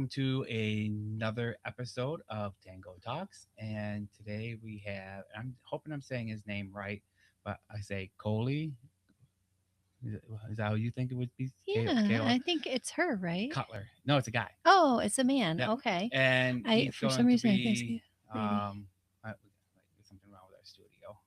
to another episode of Tango Talks. And today we have, I'm hoping I'm saying his name right, but I say Koli. Is that how you think it would be? Yeah, I think it's her, right? Cutler. No, it's a guy. Oh, it's a man. Yep. Okay. And I he's for some going to reason I think it's be, a lady. there's something wrong with our studio.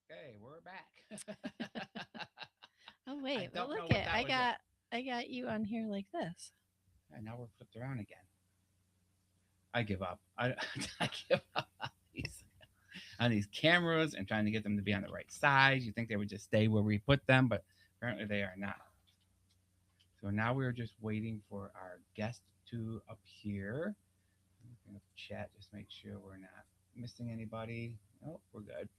Okay, we're back. Oh I wait, well don't know look what at that was. It. I got you on here like this. And now we're flipped around again. I give up. I give up on these cameras and trying to get them to be on the right side. You think they would just stay where we put them, but apparently they are not. So now we're just waiting for our guest to appear. Bring up the chat, just make sure we're not missing anybody. Oh, we're good.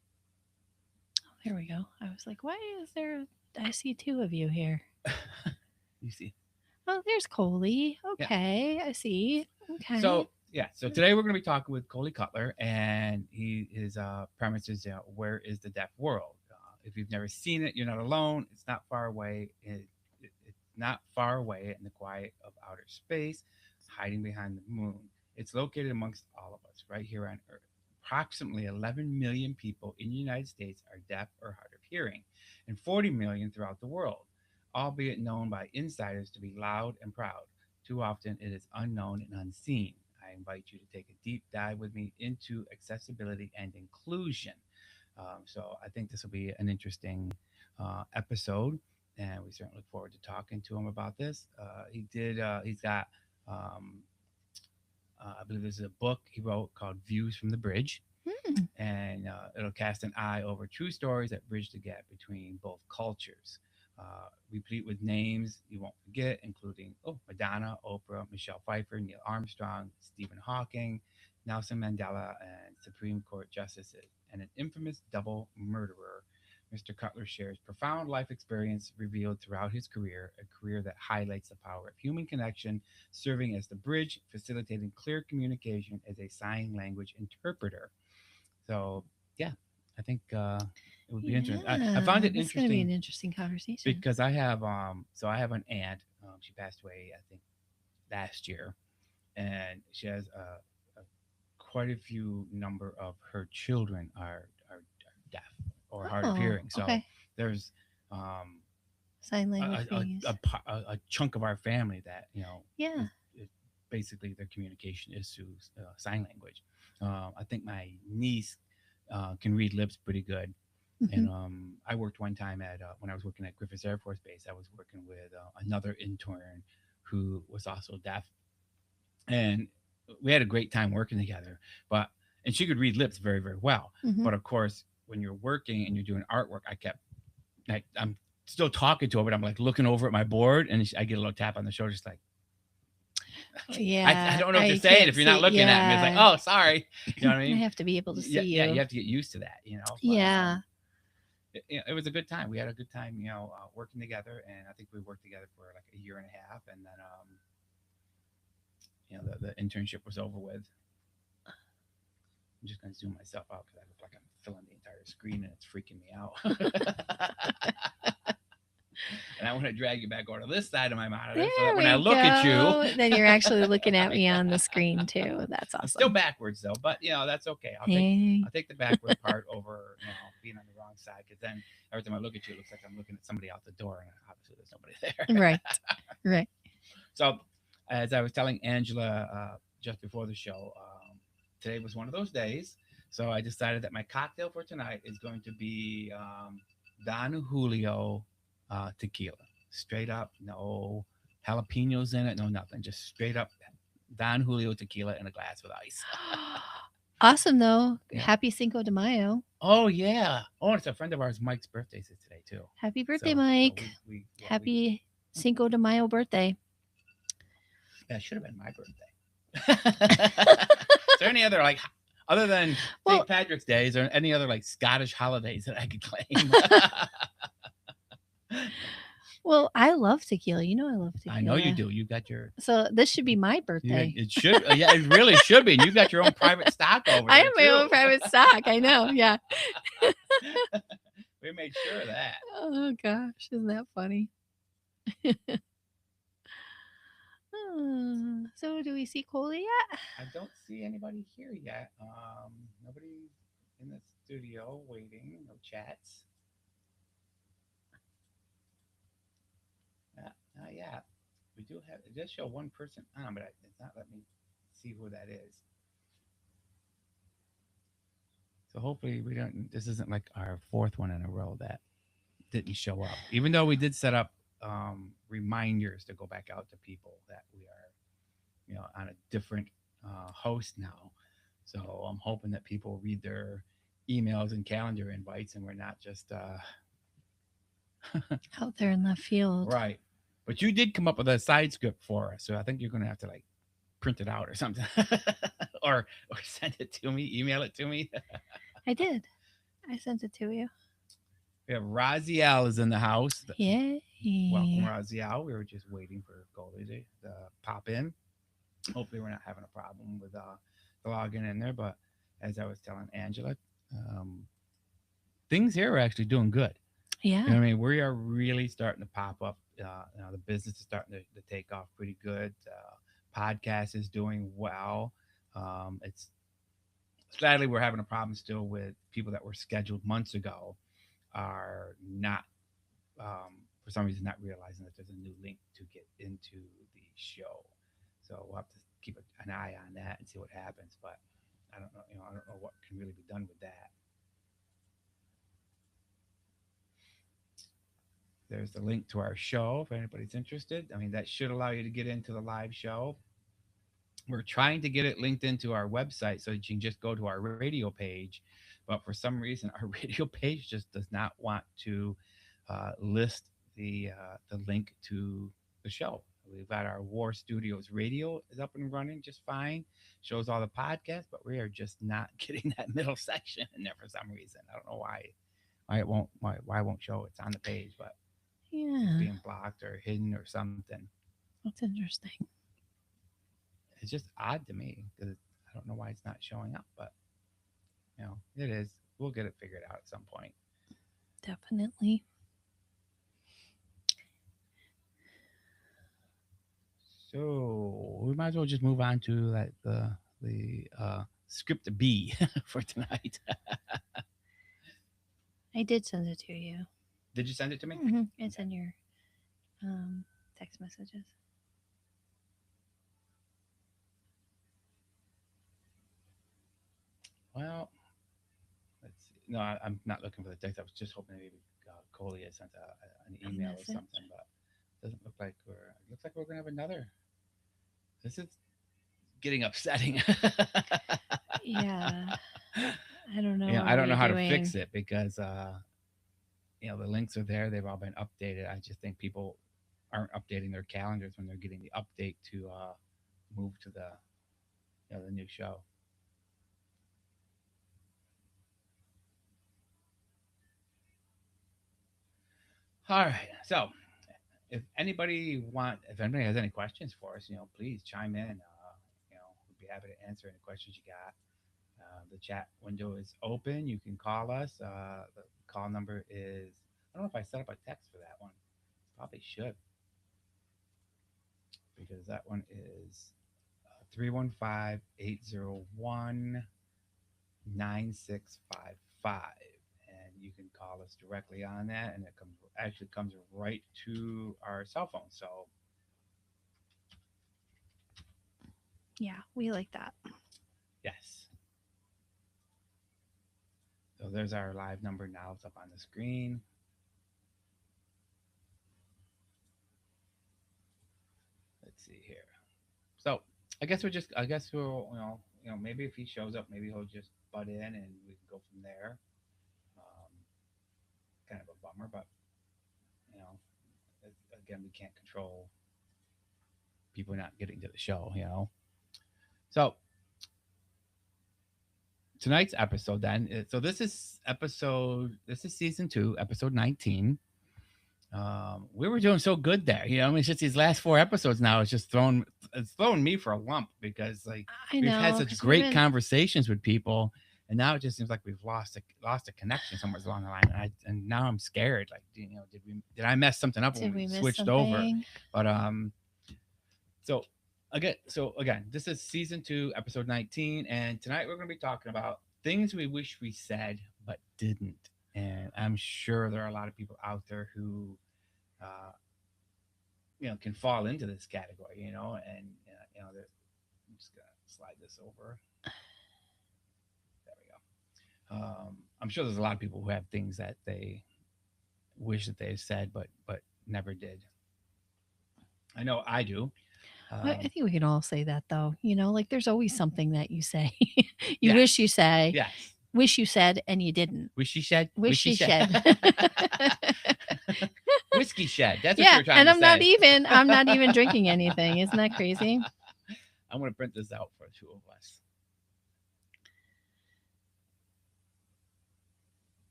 Oh, there we go. I was like, why is there I see two of you here. You see. Oh, there's Coley. Yeah. Okay, I see. Okay. So today we're going to be talking with Koli Cutler, and his premise is where is the deaf world? If you've never seen it, you're not alone. It's not far away. It's not far away in the quiet of outer space, hiding behind the moon. It's located amongst all of us, right here on Earth. Approximately 11 million people in the United States are deaf or hard of hearing, and 40 million throughout the world, albeit known by insiders to be loud and proud. Too often it is unknown and unseen. I invite you to take a deep dive with me into accessibility and inclusion. So I think this will be an interesting episode, and we certainly look forward to talking to him about this. He's got, um, I believe there's a book he wrote called Views from the Bridge, Hmm. and it'll cast an eye over true stories that bridge the gap between both cultures. Replete with names you won't forget, including Madonna, Oprah, Michelle Pfeiffer, Neil Armstrong, Stephen Hawking, Nelson Mandela, and Supreme Court justices, and an infamous double murderer. Mr. Cutler shares profound life experience revealed throughout his career, a career that highlights the power of human connection, serving as the bridge, facilitating clear communication as a sign language interpreter. So, yeah, I think it would be interesting. I found Yeah, it this is gonna be an interesting interesting conversation. because I have an aunt. She passed away, I think, last year, and she has quite a few number of her children are deaf or hard of Oh, hearing. So okay. there's um, Sign language being used. a chunk of our family that Yeah. is basically their communication is through sign language. I think my niece can read lips pretty good. Hmm. And I worked one time at when I was working at Griffiths Air Force Base. I was working with another intern who was also deaf, and we had a great time working together. But and she could read lips very very well. Hmm. But of course, when you're working and you're doing artwork, I kept like I'm still talking to her, but I'm like looking over at my board, and I get a little tap on the shoulder, just like I Yeah, don't know what to I say can't if you're not see. looking at me. It's like, Yeah, oh, sorry, you know what I I mean? have to be able to see Yeah, yeah, you you. have to get used to that, you know. But Yeah. it was a good time. We had a good time, working together, and I think we worked together for like a year and a half, and then the internship was over with. I'm just gonna zoom myself out because I look like I'm filling the entire screen, and it's freaking me out. And I want to drag you back over to this side of my monitor so There that when I we look at you, go. Then you're actually looking at me on the screen too. That's I'm still awesome. backwards though, but that's okay. Hey. I'll take the backward part over being on the wrong side because then every time I look at you, it looks like I'm looking at somebody out the door, and obviously there's nobody there. Right. Right. So, as I was telling Angela just before the show, today was one of those days. So I decided that my cocktail for tonight is going to be Don Julio tequila, straight up, no jalapenos in it, no nothing, just straight up Don Julio tequila in a glass with ice. Awesome though. Yeah. Happy Cinco de Mayo. Oh yeah. Oh, and it's a friend of ours, Mike's birthday is today too. Happy birthday, So Mike. we Happy Cinco de Mayo birthday. that should have been my birthday. Is there any other like other than Well, St. Patrick's Day? Is there any other like Scottish holidays that I could claim? Well, I love tequila. You know I love I know you tequila. do. You got your So this should be my you got, birthday. it should yeah, it really should be. And you got your own private stock over I there have my too. own private stock. I know. Yeah. We made sure of that. Oh gosh, isn't that funny? So do we see Koli yet? I don't see anybody here yet. Nobody in the studio waiting. No chats. Not yet. We do have. It does show one person on, but it's not letting me see who that is. So hopefully we don't. This isn't like our fourth one in a row that didn't show up. Even though we did set up reminders to go back out to people that we are, on a different host now. So I'm hoping that people read their emails and calendar invites, and we're not just Out there in left field. right. But you did come up with a side script for us, so I think you're going to have to like print it out or something, or send it to me, email it to me. I did. I sent it to you. We have Raziel is in the house. Yay. Welcome, Raziel. We were just waiting for Goldie to pop in. Hopefully, we're not having a problem with logging in there. But as I was telling Angela, um, things here are actually doing good. Yeah. You know what I mean? We are really starting to pop up. The business is starting to take off pretty good. Podcast is doing well. It's sadly we're having a problem still with people that were scheduled months ago are not for some reason not realizing that there's a new link to get into the show. So we'll have to keep an eye on that and see what happens. But I don't know. I don't know what can really be done with that. There's the link to our show if anybody's interested. I mean, that should allow you to get into the live show. We're trying to get it linked into our website so that you can just go to our radio page. But for some reason, our radio page just does not want to list the link to the show. We've got our War Studios radio is up and running just fine, shows all the podcasts, but we are just not getting that middle section in there for some reason. I don't know why it won't show. It's on the page, but it's Yeah. being blocked or hidden or something. That's interesting. It's just odd to me because I don't know why it's not showing up, but it is. We'll get it figured out at some point. Definitely. So we might as well just move on to like the script B for tonight. I did send it to you. Did you send it to me? It's in your text messages. Well, let's see. No, I'm not looking for the text. I was just hoping maybe Koli had sent an email or something, but it doesn't look like we're. It looks like we're gonna have another. This is getting upsetting. Yeah. I don't know. Yeah, I don't know how to doing. fix it because the links are there. They've all been updated. I just think people aren't updating their calendars when they're getting the update to move to the new show. All right. So if anybody has any questions for us, please chime in. We'd be happy to answer any questions you got. The chat window is open. You can call us. The call number is, I don't know if I set up a text for that one. Probably should, because that one is 315 801 9655. And you can call us directly on that, and it comes right to our cell phone. So Yeah, we like that. yes. So there's our live number now. It's up on the screen. Let's see here. So I guess we'll, maybe if he shows up, maybe he'll just butt in and we can go from there. Um, Kind of a bummer, but you know, again, we can't control people not getting to the show. So tonight's episode, then, so this is season 2, episode 19. We were doing so good there. I mean, it's just these last 4 episodes now. It's thrown me for a lump because like I we've had know, such because we've great been. conversations with people, and now it just seems like we've lost a connection somewhere along the line. And now I'm scared. Like, did I mess something up when Did we we miss switched over? something? But so again, this is season 2, episode 19, and tonight we're going to be talking about things we wish we said but didn't. And I'm sure there are a lot of people out there who, uh, can fall into this category. And I'm just gonna slide this over. There we go. I'm sure there's a lot of people who have things that they wish that they said but never did. I know I do. Well, I Um, think we can all say that though. Like there's always something that you say, you yes, wish you say, yes. wish you said, and you didn't. Wishy shed, Wish wishy you shed. shed. Whiskey shed. That's what Yeah, you're trying and to I'm not say. even. I'm not even drinking anything. Isn't that crazy? I'm gonna print this out for the two of us.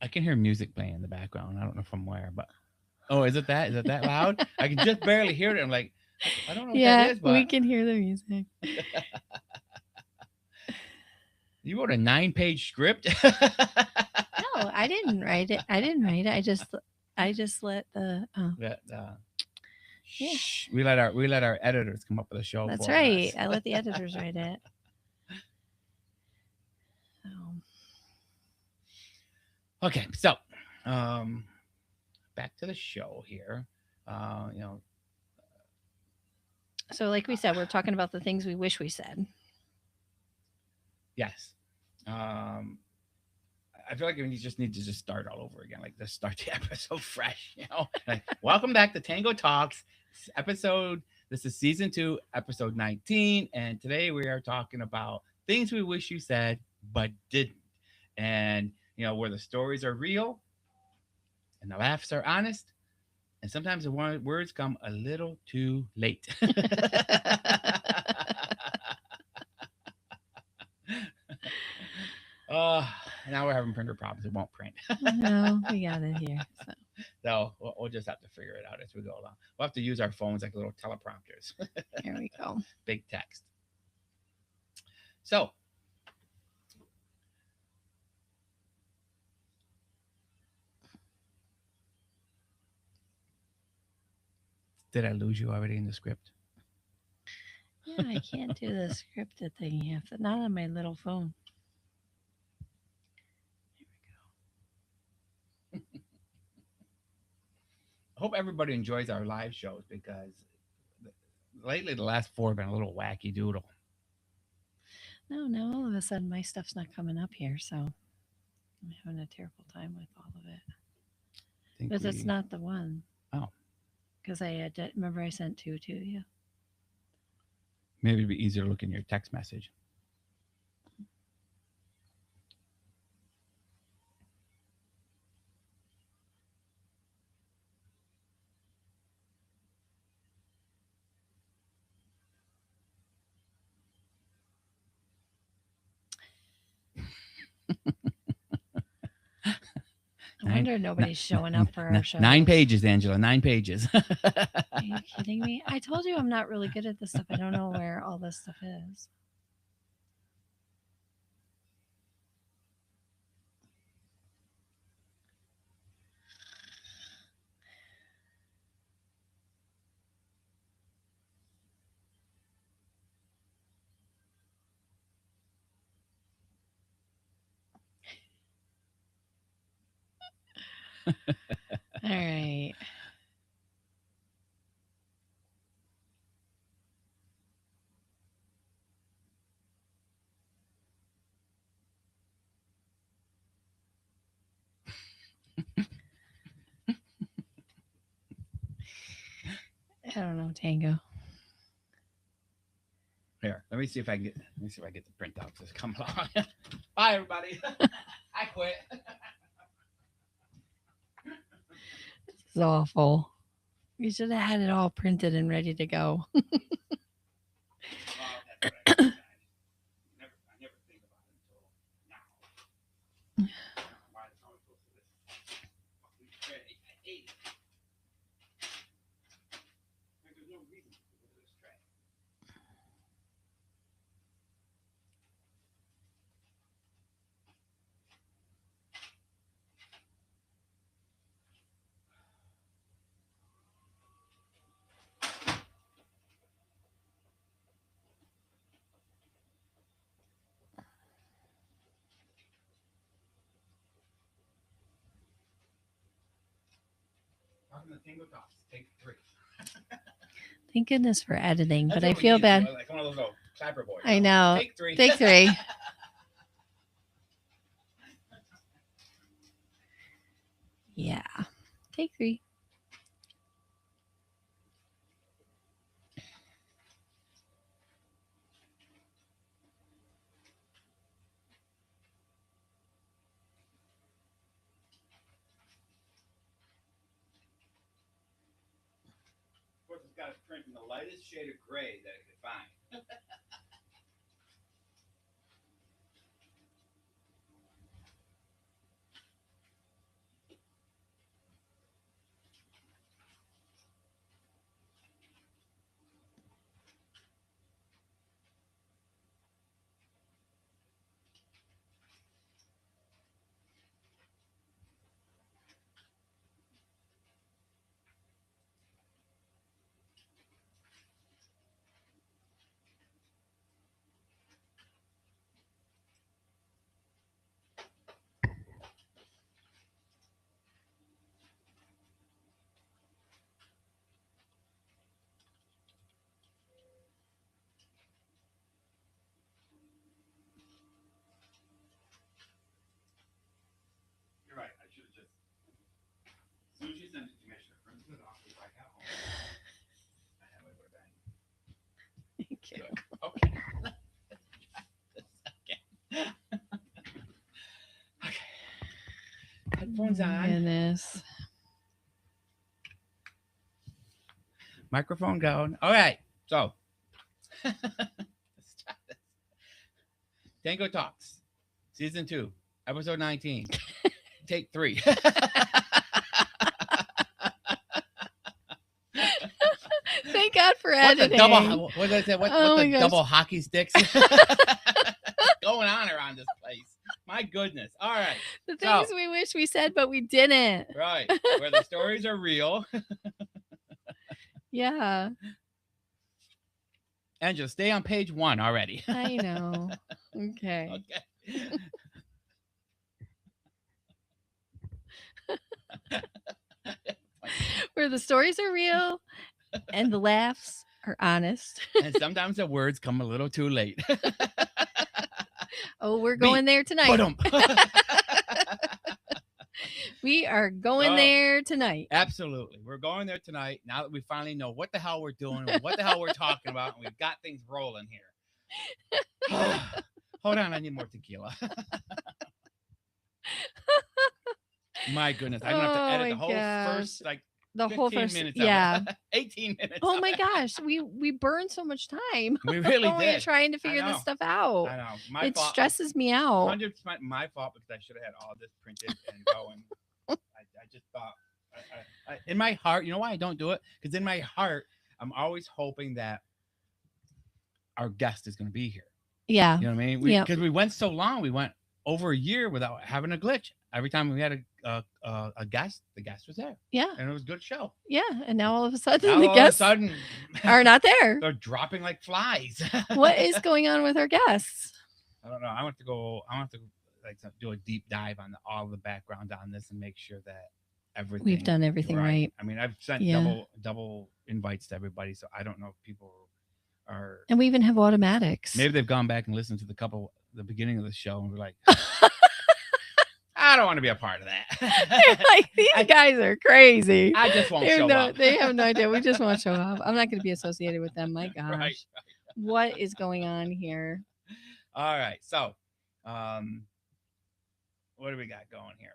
I can hear music playing in the background. I don't know from where, but oh, is it that? Is it that loud? I can just barely hear it. I'm like, I don't know what that Yeah, is, we but can hear the music. you wrote a 9-page script. No, I didn't write it. I didn't write it. I just let the. Oh, That, yeah, we let our editors come up with a show that's for right. us. I let the editors write it. Oh. Okay, so um, back to the show here. Uh, you know, So, like we said, we're talking about the things we wish we said. yes. Um, I feel like we just need to just start all over again. Like, just start the episode fresh. Like, welcome back to Tango Talks episode. This is season 2, episode 19, and today we are talking about things we wish you said but didn't. And where the stories are real and the laughs are honest, and sometimes the words come a little too late. uh, Now we're having printer problems. It won't print. No, we got it here. So. So we'll just have to figure it out as we go along. We'll have to use our phones like little teleprompters. Here we go. Big text. So did I lose you already in the script? Yeah, I can't do the scripted thing. You have to, not on my little phone. I hope everybody enjoys our live shows because lately the last 4 have been a little wacky doodle. No, all of a sudden my stuff's not coming up here, so I'm having a terrible time with all of it. Because it's not the one. Oh. Because remember I sent 2 to you. Maybe it'd be easier to look in your text message. I wonder nobody's showing up for our shows. 9 pages, Angela. 9 pages. Are you kidding me? I told you I'm not really good at this stuff. I don't know where all this stuff is. All right. I don't know, Tango. Here, let me see if I get the printouts. Just come along. Bye, everybody. I quit. This is awful. You should have had it all printed and ready to go. from the Tango Talks. Take 3. Thank goodness for editing, That's but I what we feel need, bad. like one of those little clapper boys. I know. Take 3. Take 3. Yeah. Take 3. Of course, it's got to print in the lightest shade of gray that it could find. You're right. I should have just. As soon as you sent it to me, I should have printed it off before I got home. I had my way back. Thank you. Okay. Okay. Headphones on. Goodness. Microphone going. All right. So, let's try this. Tango Talks, Season 2, Episode 19. Take 3. Thank God for What's editing. the double? What did I say? What's the gosh. double hockey sticks going on around this place? My goodness. All right. The things we wish we said, but we didn't. Right. Where the stories are real. Yeah. Angela, stay on page 1 already. I know. Okay. Where the stories are real and the laughs are honest. And sometimes the words come a little too late. Oh, we're going there tonight. We are going there tonight. Absolutely. We're going there tonight. Now that we finally know what the hell we're doing, what the hell we're talking about, and we've got things rolling here. Hold on, I need more tequila. My goodness. I'm going to have to edit the whole first, like, the whole first minutes. Yeah. 18 minutes. Oh my gosh. We burned so much time. We really did. We're trying to figure this stuff out. I know. It stresses me out. 100% my fault because I should have had all this printed and going. I just thought, in my heart, you know why I don't do it? Because in my heart, I'm always hoping that our guest is going to be here. Yeah. You know what I mean? Because we went so long. We went over a year without having a glitch. Every time we had a guest, the guest was there. Yeah. And it was a good show. Yeah. And now all of a sudden, the guests are not there. They're dropping like flies. What is going on with our guests? I don't know. I want to like do a deep dive on all the background on this and make sure that we've done everything right. I mean, I've sent double invites to everybody, so I don't know if people are. And we even have automatics. Maybe they've gone back and listened to the beginning of the show and we're like, I don't want to be a part of that. They're like, these guys are crazy. I just won't show up. They have no idea. We just won't show up. I'm not going to be associated with them. My gosh. Right. What is going on here? All right. So, what do we got going here?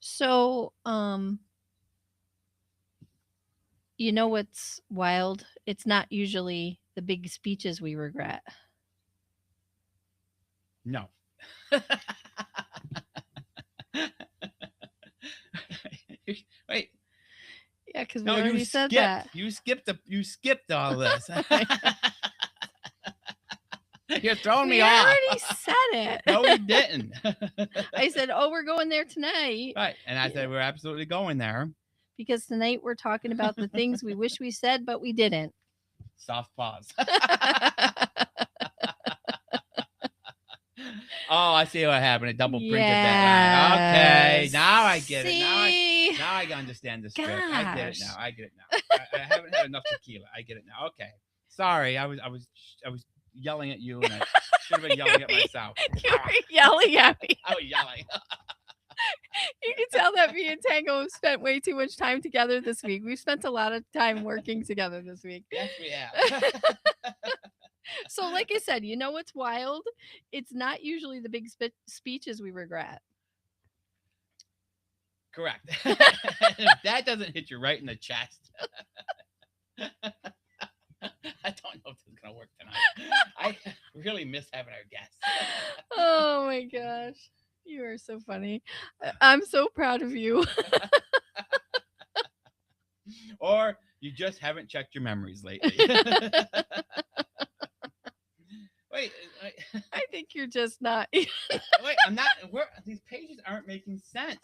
So, you know what's wild? It's not usually the big speeches we regret. No. Wait. Yeah, because we already said that. You skipped all this. You're throwing me off. I already said it. No, we didn't. I said, oh, we're going there tonight. Right. And I said, we're absolutely going there. Because tonight we're talking about the things we wish we said, but we didn't. Soft pause. Oh, I see what happened. It double printed that line. Okay. Now I get it. Now I understand the script. I get it Gosh. now. I get it now. I haven't had enough tequila. I get it now. Okay. Sorry, I was yelling at you, and I should have been yelling at myself. You were yelling at me. I was yelling. You can tell that me and Tango have spent way too much time together this week. We've spent a lot of time working together this week. Yes, we have. So, like I said, you know what's wild? It's not usually the big speeches we regret. Correct. If that doesn't hit you right in the chest, I don't know if this is gonna work tonight. I really miss having our guests. Oh my gosh. You are so funny. I'm so proud of you. Or you just haven't checked your memories lately. Wait, I think you're just not. wait, I'm not. These pages aren't making sense.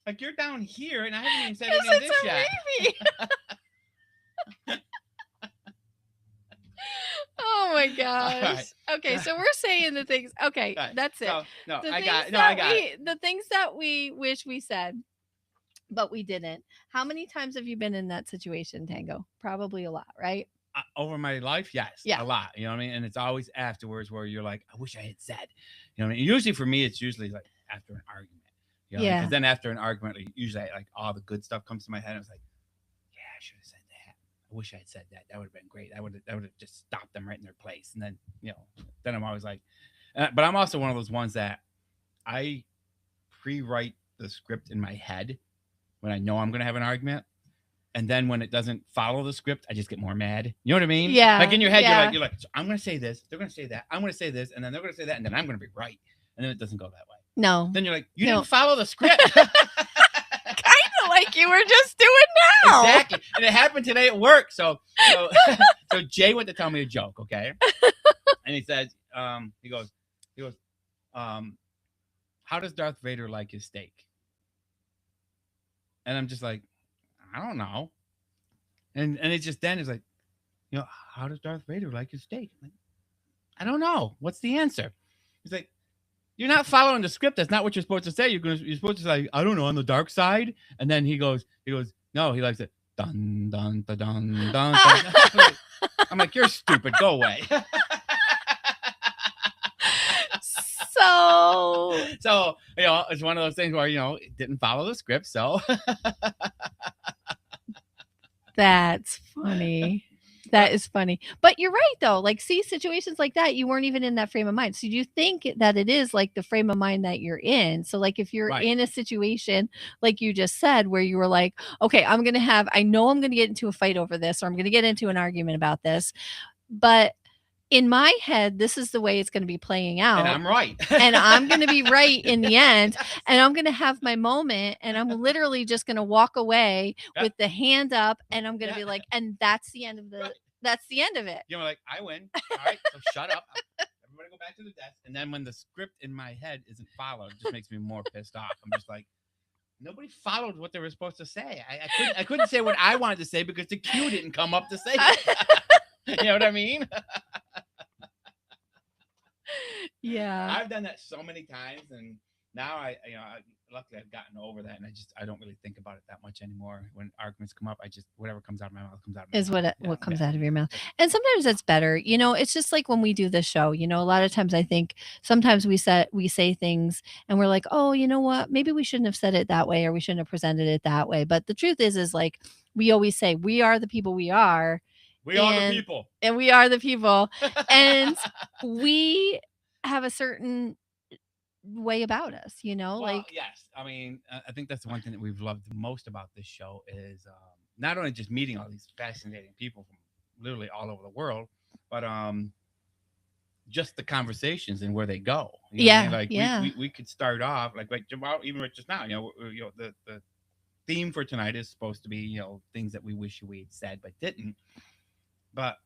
Like you're down here, and I haven't even said any of this yet. Oh my gosh. Right. Okay, so we're saying the things. Okay, Right. that's it. So, no, The I things got it. No, that I got it. The things that we wish we said, but we didn't. How many times have you been in that situation, Tango? Probably a lot, right? Over my life, yes, Yeah. a lot. You know what I mean? And it's always afterwards where you're like, I wish I had said. You know what I mean? Usually for me, it's usually like after an argument. You know, Yeah. Because then after an argument, usually like all the good stuff comes to my head. And I was like, yeah, I should have said that. I wish I had said that. That would have been great. That would have just stopped them right in their place. And then then I'm always like, but I'm also one of those ones that I pre-write the script in my head when I know I'm going to have an argument. And then when it doesn't follow the script, I just get more mad. You know what I mean? Yeah. Like in your head, you're like, so I'm going to say this. They're going to say that. I'm going to say this. And then they're going to say that. And then I'm going to be right. And then it doesn't go that way. No. Then you're like, you didn't follow the script. Kind of like you were just doing now. Exactly. And it happened today at work. So Jay went to tell me a joke. Okay. And he says, he goes, how does Darth Vader like his steak? And I'm just like, I don't know. And it's just then it's like, how does Darth Vader like his steak? I'm like, I don't know. What's the answer? He's like, you're not following the script. That's not what you're supposed to say. You're supposed to say, I don't know, on the dark side. And then he goes, no, he likes it. Dun dun dun dun dun. I'm like, you're stupid. Go away. So it's one of those things where it didn't follow the script. So that's funny. That is funny. But you're right, though. Like, see, situations like that, you weren't even in that frame of mind. So you think that it is like the frame of mind that you're in. So, like, if you're in a situation, like you just said, where you were like, okay, I know I'm going to get into a fight over this, or I'm going to get into an argument about this. But in my head, this is the way it's going to be playing out. And I'm right. And I'm going to be right in the end. And I'm going to have my moment. And I'm literally just going to walk away with the hand up. And I'm going to be like, and that's the end of that's the end of it. You're like, I win. All right, so shut up. Everybody go back to the desk. And then when the script in my head isn't followed, it just makes me more pissed off. I'm just like, nobody followed what they were supposed to say. I couldn't say what I wanted to say because the cue didn't come up to say it. You know what I mean? Yeah. I've done that so many times, and now luckily I've gotten over that, and I don't really think about it that much anymore. When arguments come up, whatever comes out of my mouth comes out of my mouth. Is what comes out of your mouth. And sometimes it's better. It's just like when we do this show, a lot of times I think sometimes we say things and we're like, oh, you know what? Maybe we shouldn't have said it that way, or we shouldn't have presented it that way. But the truth is like we always say, we are the people we are. We are the people. And we are the people. And we have a certain way about us, like yes. I mean, I think that's the one thing that we've loved most about this show is not only just meeting all these fascinating people from literally all over the world, but just the conversations and where they go. You know what I mean? Like we could start off like even right just now, the theme for tonight is supposed to be, things that we wish we had said but didn't. But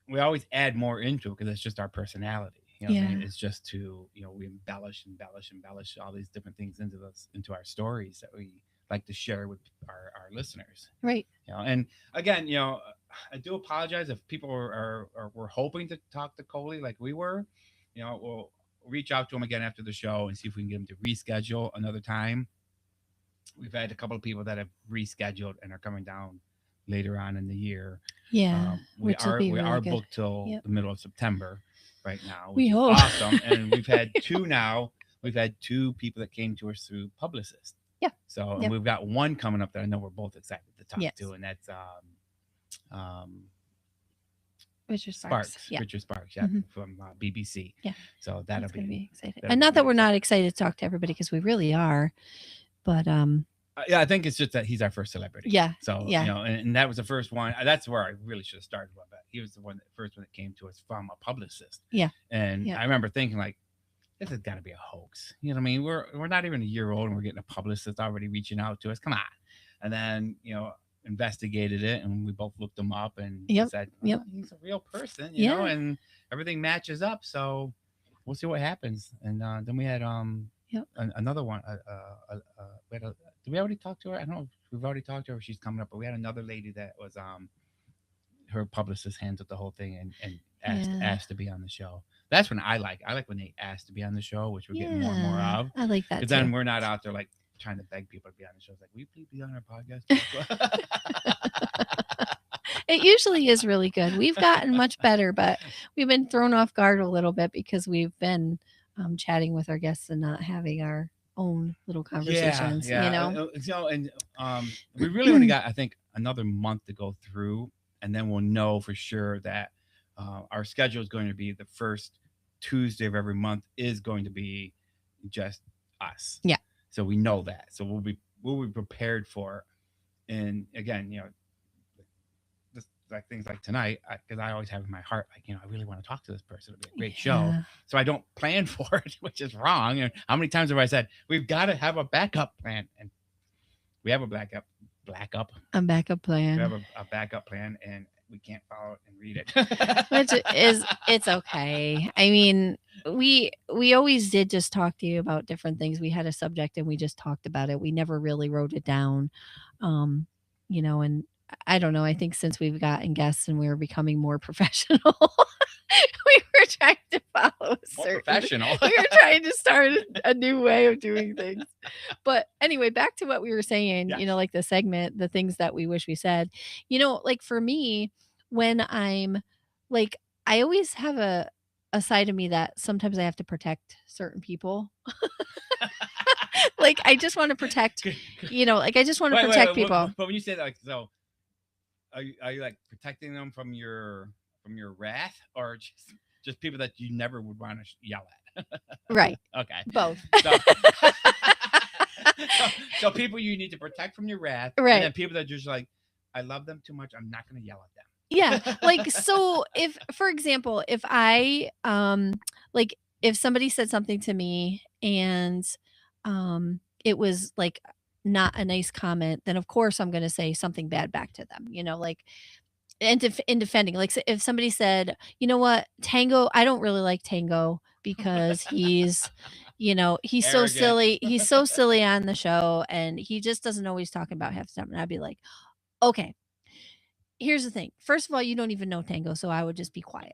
we always add more into it because it's just our personality. What I mean? It's just to, we embellish all these different things into our stories that we like to share with our listeners. Right. And again, I do apologize if people were hoping to talk to Koli like we were. We'll reach out to him again after the show and see if we can get him to reschedule another time. we've had a couple of people that have rescheduled and are coming down later on in the year. Yeah, We which will are be we really are good. booked till Yep. the middle of September right now, We which is hope. awesome. And we've had two now. We've had two people that came to us through publicists. Yeah. So, and Yep. we've got one coming up that I know we're both excited to talk Yes. to, and that's um, Richard Sparks. Sparks, Yeah. Richard Sparks, yeah, Mhm. from BBC. Yeah. So That's going to be exciting. that'll And be not that really we're not exciting. excited to talk to everybody, because we really are. But Yeah, I think it's just that he's our first celebrity. yeah. So Yeah. and that was the first one. That's where I really should have started with that. He was the first one that came to us from a publicist. Yeah. And Yeah. I remember thinking like, this has got to be a hoax. You know what I mean? We're not even a year old and we're getting a publicist already reaching out to us. Come on. And then investigated it and we both looked him up and Yep. said, Yep. he's a real person. Yeah. And everything matches up. So we'll see what happens. And then we had Yep. another one. We had did we already talk to her? I don't know if we've already talked to her. If she's coming up, but we had another lady that was her publicist handled the whole thing and asked to be on the show. That's when I like when they ask to be on the show, which we're getting more and more of. I like that Because too. then we're not out there like trying to beg people to be on the show. It's like, will you please be on our podcast? It usually is really good. We've gotten much better, but we've been thrown off guard a little bit because we've been chatting with our guests and not having our own little conversations. Yeah. And we really only got, I think, another month to go through, and then we'll know for sure that our schedule is going to be the first Tuesday of every month is going to be just us. Yeah. So we know that. So we'll be prepared for it. And again, just like things like tonight, because I always have in my heart, like, I really want to talk to this person. It'll be a great show. So I don't plan for it, which is wrong. And how many times have I said, we've got to have a backup plan? And we have a backup plan. We have a backup plan, and we can't follow it and read it. Which it's okay. I mean, we always did just talk to you about different things. We had a subject and we just talked about it. We never really wrote it down. And I don't know. I think since we've gotten guests and we were becoming more professional, we were trying to follow professional. We were trying to start a new way of doing things. But anyway, back to what we were saying, Yes. like the segment, the things that we wish we said, like for me, when I'm like, I always have a side of me that sometimes I have to protect certain people. Like I just want to protect, like I just want to protect people. But when you say that, like, so are you like protecting them from your wrath, or just people that you never would want to yell at? Right. Okay. Both. So people you need to protect from your wrath, right? And then people that just like, I love them too much, I'm not going to yell at them. Yeah. Like, so if, for example, if I like if somebody said something to me and it was like not a nice comment, then of course I'm going to say something bad back to them, like in defending. Like, so if somebody said, you know what, Tango, I don't really like Tango because he's he's Arrogant. so silly. He's so silly on the show and he just doesn't know what he's talking about half the time. And I'd be like, okay, here's the thing. First of all, you don't even know Tango, so I would just be quiet.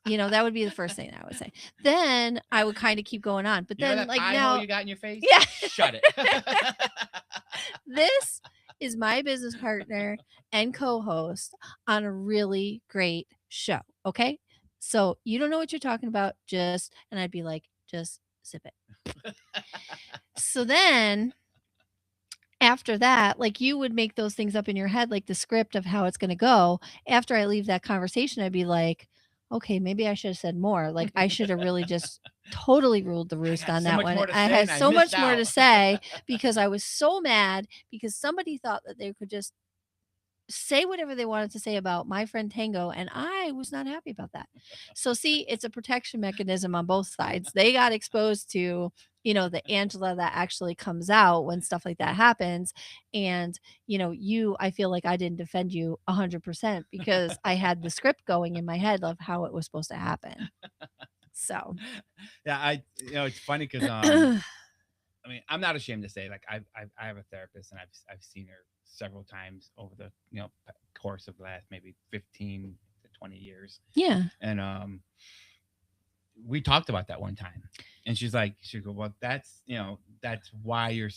That would be the first thing I would say. Then I would kind of keep going on. But then, that like, pie now hole you got in your face, yeah, shut it. This is my business partner and co-host on a really great show. Okay, so you don't know what you're talking about. And I'd be like, just sip it. So then, after that, like you would make those things up in your head, like the script of how it's going to go. After I leave that conversation, I'd be like, okay, maybe I should have said more. Like I should have really just totally ruled the roost on that one. I had so much more to say because I was so mad because somebody thought that they could just say whatever they wanted to say about my friend Tango, and I was not happy about that. So see, it's a protection mechanism on both sides. They got exposed to, the Angela that actually comes out when stuff like that happens. And, I feel like I didn't defend you 100% because I had the script going in my head of how it was supposed to happen. So, yeah, it's funny because, I mean, I'm not ashamed to say, like, I have a therapist and I've seen her several times over the course of the last maybe 15 to 20 years. Yeah. And we talked about that one time, and she's like, well, that's that's why you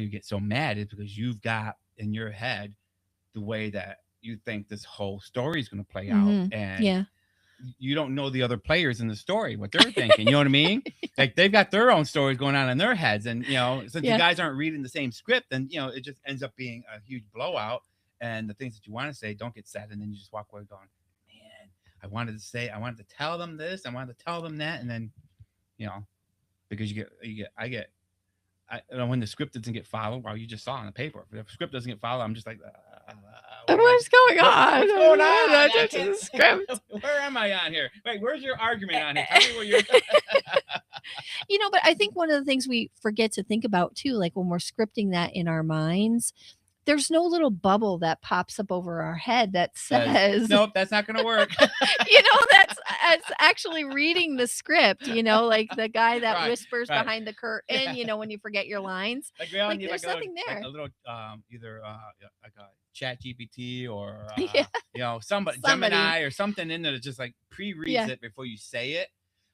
get so mad, is because you've got in your head the way that you think this whole story is going to play out, Mhm. and Yeah. you don't know the other players in the story, what they're thinking. You know what I mean? Like they've got their own stories going on in their heads, and since you Yeah. guys aren't reading the same script, then it just ends up being a huge blowout, and the things that you want to say don't get said, and then you just walk away going, man, I wanted to tell them this, I wanted to tell them that, and then you know because when the script doesn't get followed, well, you just saw it on the paper. If the script doesn't get followed, I'm just like, what am I? What's going on? What's going on? I That's can't. the script. Where am I on here? Wait, where's your argument on here? Tell me where you're. But I think one of the things we forget to think about too, like when we're scripting that in our minds, there's no little bubble that pops up over our head that says, nope, that's not going to work. that's actually reading the script, like the guy that Right, whispers right. behind the curtain, Yeah. when you forget your lines. Like we all Like need there's nothing there. a little either like a Chat GPT or Yeah. somebody Somebody. Gemini or something in there that just like pre-reads Yeah. it before you say it,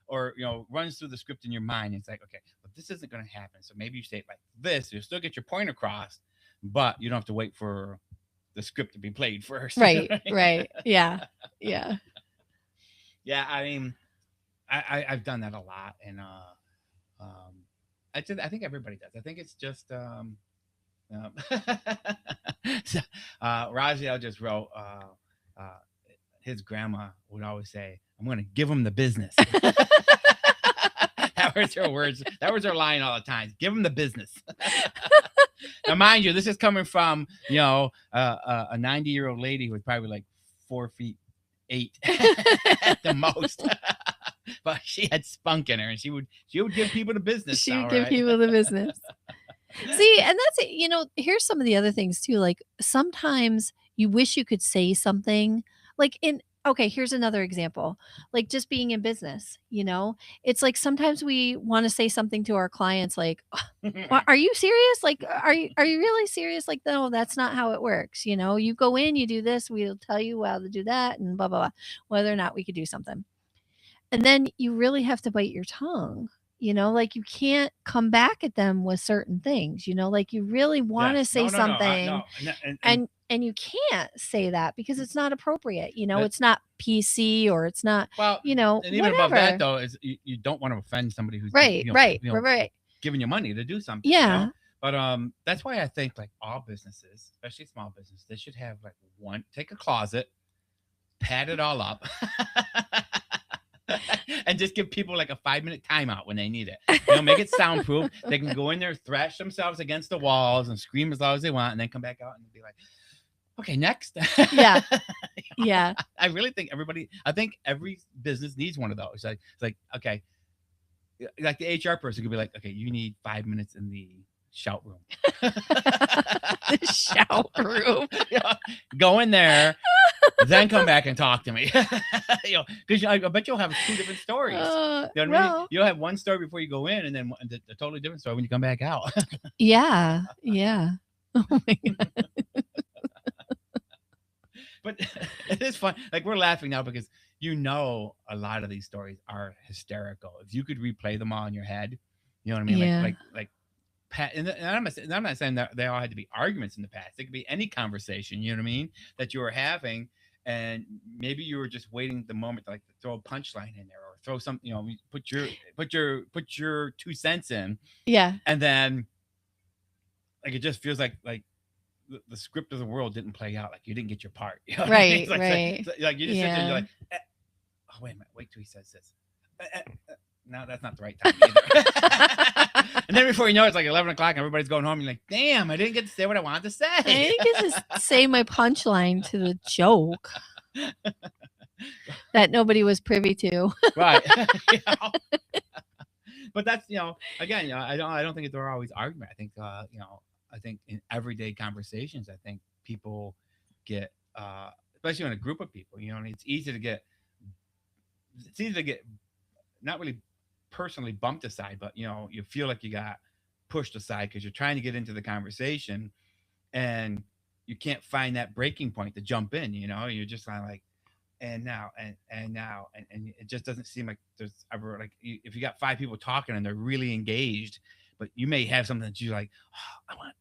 or runs through the script in your mind. It's like, okay, but this isn't going to happen, so maybe you say it like this. You'll still get your point across, but you don't have to wait for the script to be played first. Right. Right. Yeah. Yeah. Yeah. I mean, I've done that a lot, and I think everybody does. I think it's just so, Raziel just wrote his grandma would always say, I'm going to give him the business. That was her words. That was her line all the time. Give him the business. Now, mind you, this is coming from, a 90-year-old lady who was probably like 4'8" at the most. But she had spunk in her, and she would give people the business. She would give people the business. See, and that's it. Here's some of the other things too. Like sometimes you wish you could say something like here's another example. Like just being in business, it's like sometimes we want to say something to our clients like, are you serious? Like, are you really serious? Like, no, that's not how it works. You go in, you do this, we'll tell you how to do that and blah, blah, blah, whether or not we could do something. And then you really have to bite your tongue. Like you can't come back at them with certain things, like you really want to say something and you can't say that because it's not appropriate. It's not PC or it's not, and even whatever. above that though, is you don't want to offend somebody who's right. giving you money to do something. Yeah. But that's why I think like all businesses, especially small business, they should have like take a closet, pad it all up. And just give people like a 5-minute timeout when they need it. Make it soundproof. They can go in there, thrash themselves against the walls, and scream as loud as they want, and then come back out and be like, "Okay, next." Yeah, yeah. I really think every business needs one of those. It's like okay, like the HR person could be like, "Okay, you need 5 minutes in the shout room." The shout room. Go in there, then come back and talk to me. Because I bet you'll have 2 different stories. You know what I mean? You'll have one story before you go in, and then a totally different story when you come back out. Yeah. Oh my God. But it is fun. Like we're laughing now because a lot of these stories are hysterical. If you could replay them all in your head, you know what I mean? Yeah. Like and I'm not saying that they all had to be arguments in the past. It could be any conversation, you know what I mean, that you were having, and maybe you were just waiting the moment to throw a punchline in there or throw something, put your 2 cents in. Yeah. And then it just feels like the script of the world didn't play out. Like you didn't get your part. You know right. I mean? Right. Like you just sit there and you're like, oh wait a minute, wait till he says this. No, that's not the right time either. And then before you know it, it's like 11 o'clock and everybody's going home. You're like, damn, I didn't get to say what I wanted to say. I didn't get to say my punchline to the joke that nobody was privy to. Right. But that's, again, I don't think they're always argument. I think, I think in everyday conversations, I think people get, especially in a group of people, and it's easy to get not really personally bumped aside, but you feel like you got pushed aside because you're trying to get into the conversation and you can't find that breaking point to jump in. You're just kind of like, and now and it just doesn't seem like there's ever if you got 5 people talking and they're really engaged, but you may have something that you're like,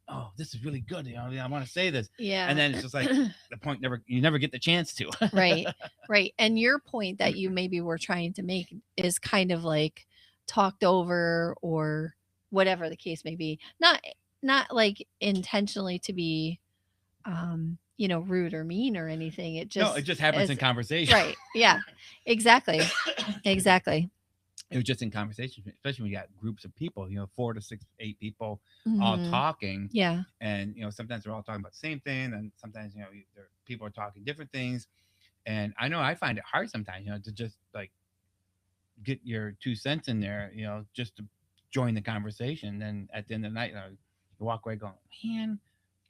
oh, this is really good. I want to say this. Yeah. And then it's just like the point you never get the chance to. Right. Right. And your point that you maybe were trying to make is kind of like talked over or whatever the case may be. Not like intentionally to be rude or mean or anything. It just happens in conversation. Right. Yeah. Exactly. Exactly. It was just in conversation, especially when you got groups of people, 4 to 6, 8 people all Mhm. talking. Yeah. And, sometimes they're all talking about the same thing. And sometimes, people are talking different things. And I know I find it hard sometimes, to just like get your 2 cents in there, just to join the conversation. Then at the end of the night, you walk away going, man,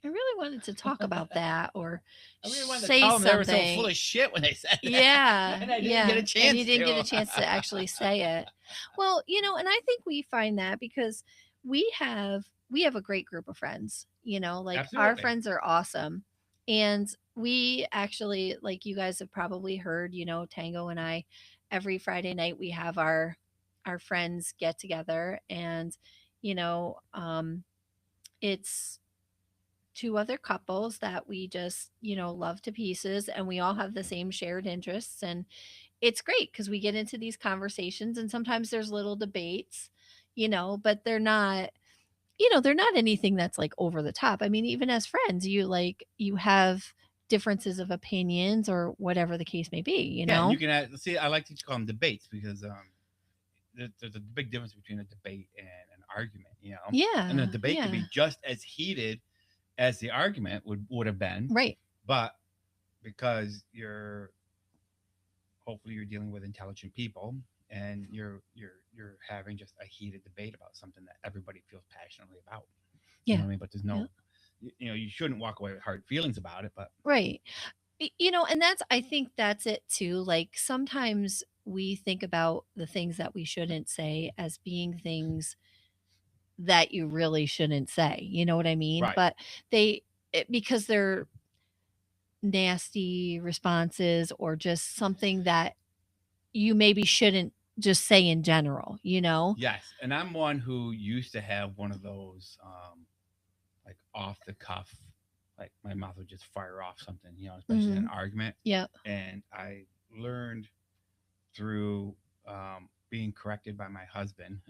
I really wanted to talk about that or I really wanted to say tell them they were so something. full of shit when they said that. Yeah. And I didn't Yeah. get a chance And you didn't get a to. chance to actually say it. Well, and I think we find that because we have a great group of friends, like our Absolutely. friends are awesome. And we actually, like you guys have probably heard, Tango and I, every Friday night we have our friends get together and, it's two other couples that we just, love to pieces and we all have the same shared interests and it's great because we get into these conversations and sometimes there's little debates, but they're not anything that's like over the top. I mean, even as friends, you have differences of opinions or whatever the case may be, Yeah, and you can see. I like to call them debates because there's a big difference between a debate and an argument. Yeah. And the debate can be just as heated as the argument would have been. Right. But because hopefully you're dealing with intelligent people and you're having just a heated debate about something that everybody feels passionately about. Yeah. You know what I mean? But there's no, you shouldn't walk away with hard feelings about it. But right. And I think that's it too. Like sometimes we think about the things that we shouldn't say as being things that you really shouldn't say. You know what I mean? Right. But because they're nasty responses or just something that you maybe shouldn't just say in general, Yes, and I'm one who used to have one of those like off the cuff, like my mouth would just fire off something, especially in an argument. Yeah. And I learned through being corrected by my husband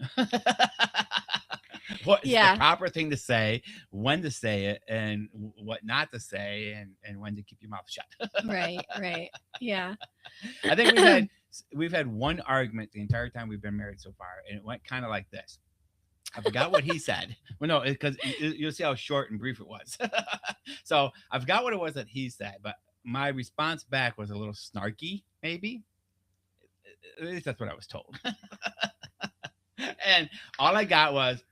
what is the proper thing to say, when to say it, and what not to say, and when to keep your mouth shut. Right. Yeah. I think we've had one argument the entire time we've been married so far, and it went kind of like this. I forgot what he said. Well, no, because you'll see how short and brief it was. So I forgot what it was that he said, but my response back was a little snarky, maybe. At least that's what I was told. And all I got was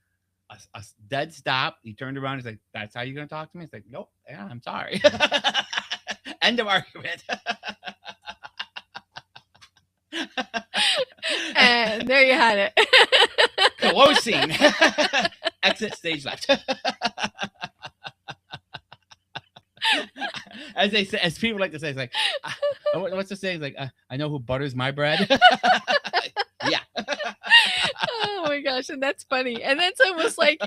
a dead stop. He turned around. He's like, "That's how you're gonna talk to me?" It's like, "Nope. Yeah, I'm sorry." End of argument. And there you had it. Closing. Exit stage left. As they say, as people like to say, it's like, what's the saying? It's like, I know who butters my bread. Yeah. Oh my gosh, and that's funny. And that's almost like,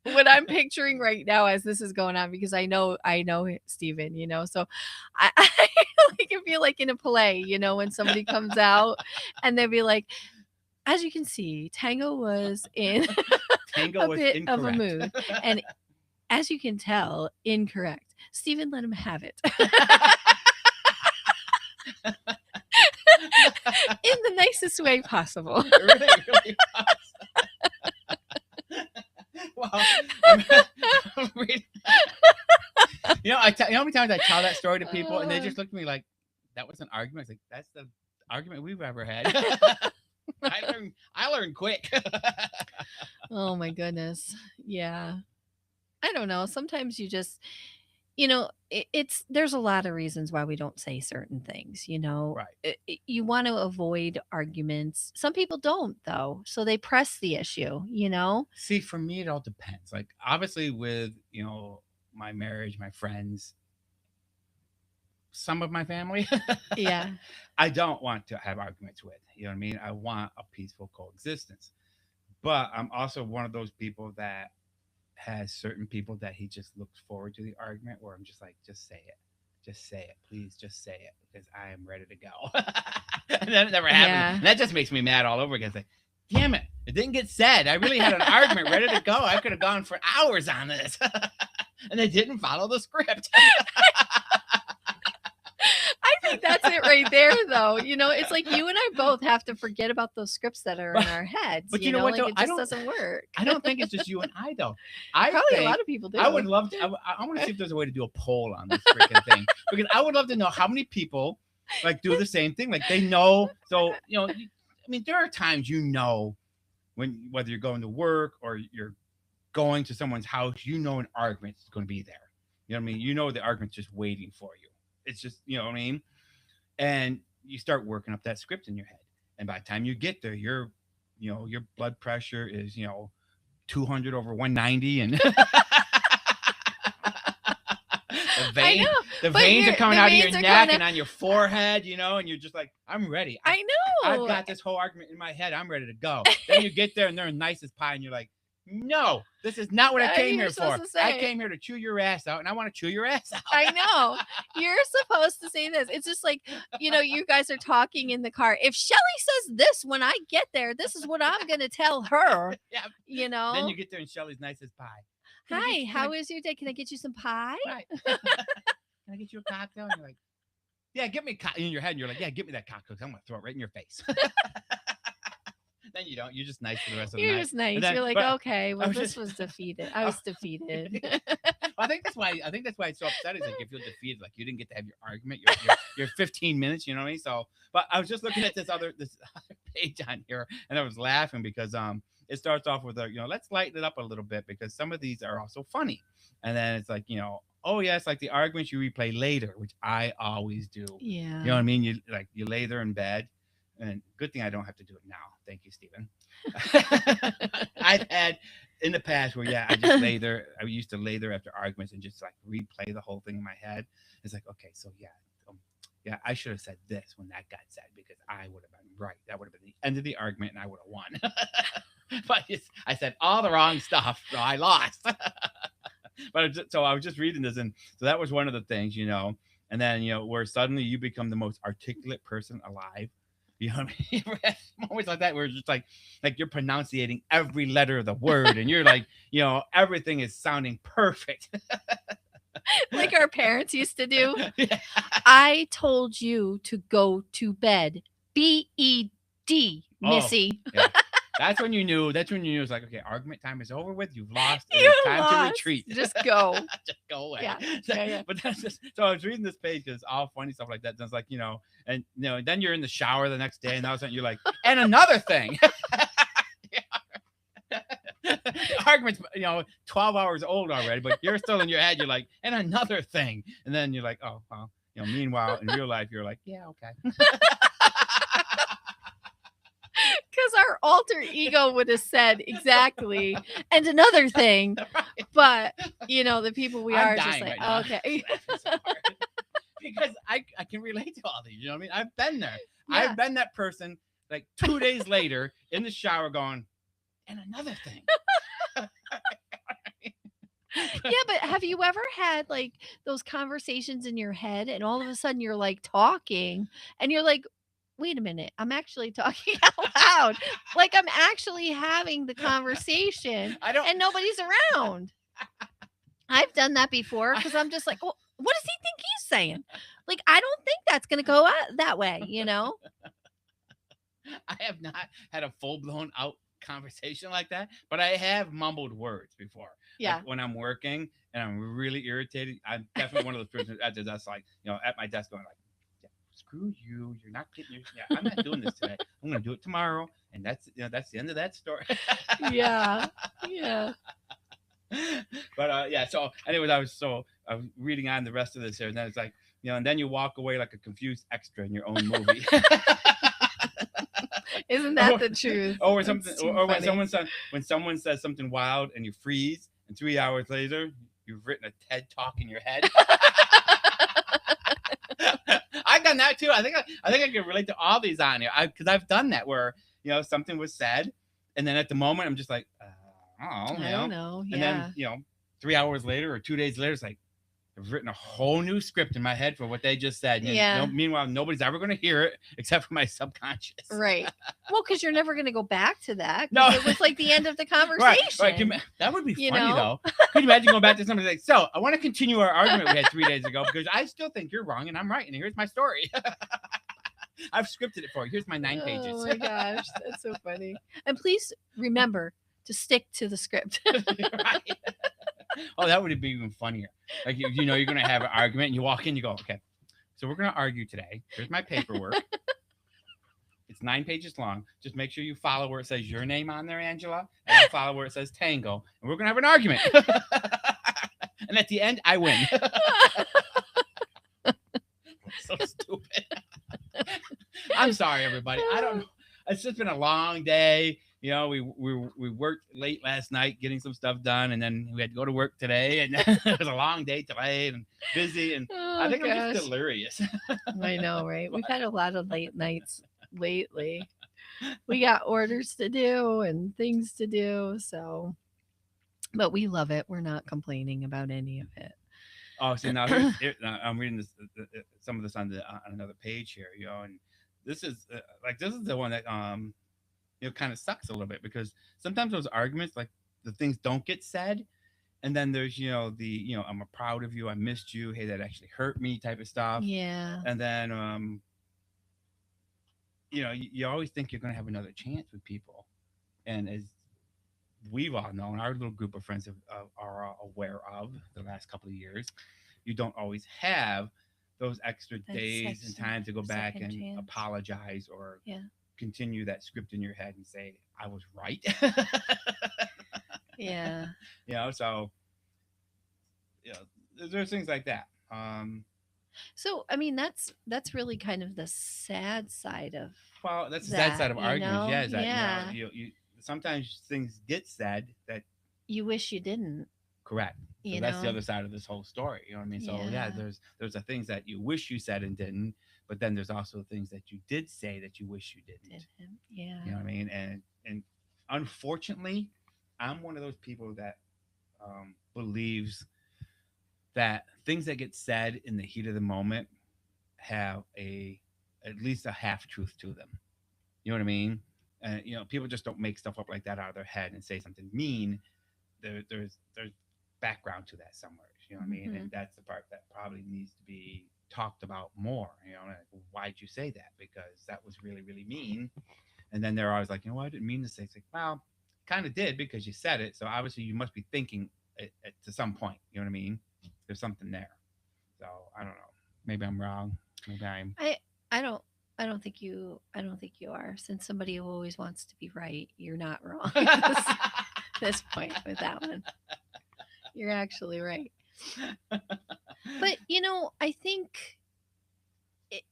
what I'm picturing right now as this is going on, because I know Steven, so I like feel like in a play, when somebody comes out and they'll be like, as you can see, Tango was in a bit of a mood. And as you can tell, incorrect. Steven, let him have it. In the nicest way possible. Really well, you know how many times I tell that story to people and they just look at me like, that was an argument. It's like, that's the argument we've ever had. I learned quick. Oh my goodness. Yeah. I don't know. Sometimes you just, there's a lot of reasons why we don't say certain things, Right. You want to avoid arguments. Some people don't though. So they press the issue, See, for me, it all depends. Like, obviously with, my marriage, my friends, some of my family. Yeah. I don't want to have arguments with, you know what I mean? I want a peaceful coexistence. But I'm also one of those people that has certain people that he just looks forward to the argument, where I'm just like, just say it, please, just say it, because I am ready to go. And then it never happens, Yeah. and that just makes me mad all over again. It's like, damn it, it didn't get said. I really had an argument ready to go. I could have gone for hours on this, and they didn't follow the script. I think that's it right there, though. It's like you and I both have to forget about those scripts that are in our heads. But you know what, like though? it just doesn't work. I don't think it's just you and I, though. I Probably think a lot of people do. I would love to. I want to see if there's a way to do a poll on this freaking thing, because I would love to know how many people like do the same thing. Like they know. So I mean, there are times when whether you're going to work or you're going to someone's house, an argument is going to be there. You know what I mean? The argument's just waiting for you. It's just, you know what I mean? And you start working up that script in your head. And by the time you get there, your blood pressure is, 200 over 190, and the veins are coming out of your neck and on your forehead, and you're just like, I'm ready. I know. I've got this whole argument in my head. I'm ready to go. Then you get there and they're nice as pie, and you're like, no, this is not what I came here for. I came here to chew your ass out, and I want to chew your ass out. I know. You're supposed to say this. It's just like, you guys are talking in the car. If Shelly says this when I get there, this is what I'm going to tell her. Yeah. Then you get there and Shelly's nice as pie. Hi, how is your day? Can I get you some pie? Right. Can I get you a cocktail? And you're like, yeah, get me a cocktail. In your head, you're like, yeah, give me that cocktail. I'm going to throw it right in your face. Then you don't. You're just nice for the rest of the night. You're just nice. Then, you're like, okay, well, this was defeated. I was defeated. I think that's why it's so upsetting. Like, if you're defeated, like you didn't get to have your argument. You're 15 minutes. You know what I mean? So, but I was just looking at this other page on here, and I was laughing because it starts off with let's lighten it up a little bit, because some of these are also funny, and then it's like oh yeah, it's like the arguments you replay later, which I always do. Yeah. You know what I mean? You lay there in bed. And good thing I don't have to do it now. Thank you, Stephen. I've had in the past where, I just lay there. I used to lay there after arguments and just like replay the whole thing in my head. It's like, okay, so I should have said this when that got said, because I would have been right. That would have been the end of the argument, and I would have won. But I said all the wrong stuff, so I lost. So I was just reading this, and so that was one of the things, and then, where suddenly you become the most articulate person alive. You know what I mean? Moments like that where it's just like you're pronunciating every letter of the word, and you're like, everything is sounding perfect. Like our parents used to do. Yeah. I told you to go to bed. B-E-D, Missy. Yeah. That's when you knew. It's like, okay, argument time is over with. You've lost. It's time to retreat. Just go. Just go away. Yeah. But that's just, so I was reading this page because all funny stuff like that. And it's like, and then you're in the shower the next day, and all of a sudden you're like, and another thing. The argument's 12 hours old already, but you're still in your head. You're like, and another thing, and then you're like, oh well. Meanwhile, in real life, you're like, yeah, okay. Because our alter ego would have said exactly, and another thing, but the people we are just like, right okay. Because I can relate to all these. You know what I mean? I've been there. Yeah. I've been that person. Like 2 days later, in the shower, going, and another thing. Yeah, but have you ever had like those conversations in your head, and all of a sudden you're like talking, and you're like, wait a minute, I'm actually talking out loud. Like I'm actually having the conversation and nobody's around. I've done that before because I'm just like, oh, what does he think he's saying? Like, I don't think that's going to go out that way, I have not had a full-blown out conversation like that, but I have mumbled words before. Yeah. Like when I'm working and I'm really irritated, I'm definitely one of those persons that's like, at my desk going like, screw you, you're not getting your, I'm not doing this today. I'm going to do it tomorrow. And that's the end of that story. Yeah. But so anyways, I was reading on the rest of this here, and then it's like, and then you walk away like a confused extra in your own movie. Isn't that the truth? Or something, or when someone says something wild and you freeze, and 3 hours later you've written a TED talk in your head. I've done that too. I think I can relate to all these on here because I've done that where something was said, And then at the moment, I'm just like, oh, I don't know. And then, Yeah. 3 hours later or 2 days later, it's like, I've written a whole new script in my head for what they just said. And Yeah. meanwhile, nobody's ever going to hear it except for my subconscious. Right. Well, because you're never going to go back to that. No. It was like the end of the conversation. Right. That would be funny, though. Could you imagine going back to somebody like, so I want to continue our argument we had 3 days ago because I still think you're wrong and I'm right. And here's my story. I've scripted it for you. Here's my 9 pages. Oh my gosh. That's so funny. And please remember to stick to the script. Right. Oh, that would be even funnier. Like, you're going to have an argument and you walk in, you go, okay, so we're going to argue today. Here's my paperwork. It's 9 pages long. Just make sure you follow where it says your name on there, Angela, and I'll follow where it says Tango, and we're going to have an argument. And at the end, I win. So stupid. I'm sorry, everybody. I don't know. It's just been a long day. We worked late last night getting some stuff done, and then we had to go to work today, and it was a long day today and busy, and I think I'm just delirious. I know, right? We've had a lot of late nights lately. We got orders to do and things to do, so but we love it. We're not complaining about any of it. Oh, see, now I'm reading this some of this on another page here, and this is this is the one that kind of sucks a little bit because sometimes those arguments, like the things don't get said, and then there's I'm proud of you, I missed you, hey, that actually hurt me type of stuff. Yeah. And then you always think you're going to have another chance with people, and as we've all known, our little group of friends are aware of the last couple of years, you don't always have those extra days and time to go back and apologize or continue that script in your head and say, I was right. Yeah. So there's things like that. So I mean, that's really kind of the sad side of. Well, that's the sad side of arguments. Yeah, is that you sometimes things get said that you wish you didn't. Correct. So that's the other side of this whole story. You know what I mean? So there's the things that you wish you said and didn't, but then there's also things that you did say that you wish you didn't. Yeah. You know what I mean? And unfortunately, I'm one of those people that believes that things that get said in the heat of the moment have at least a half truth to them. You know what I mean? And people just don't make stuff up like that out of their head and say something mean. There's background to that somewhere. You know what I mean? And that's the part that probably needs to be talked about more. Like, why'd you say that? Because that was really, really mean. And then they're always like, I didn't mean to say. It's like, well, kind of did because you said it. So obviously you must be thinking it to some point. You know what I mean? There's something there. So I don't know. Maybe I'm wrong. Maybe I'm. I don't think you are. Since somebody who always wants to be right, you're not wrong at this point with that one. You're actually right. But I think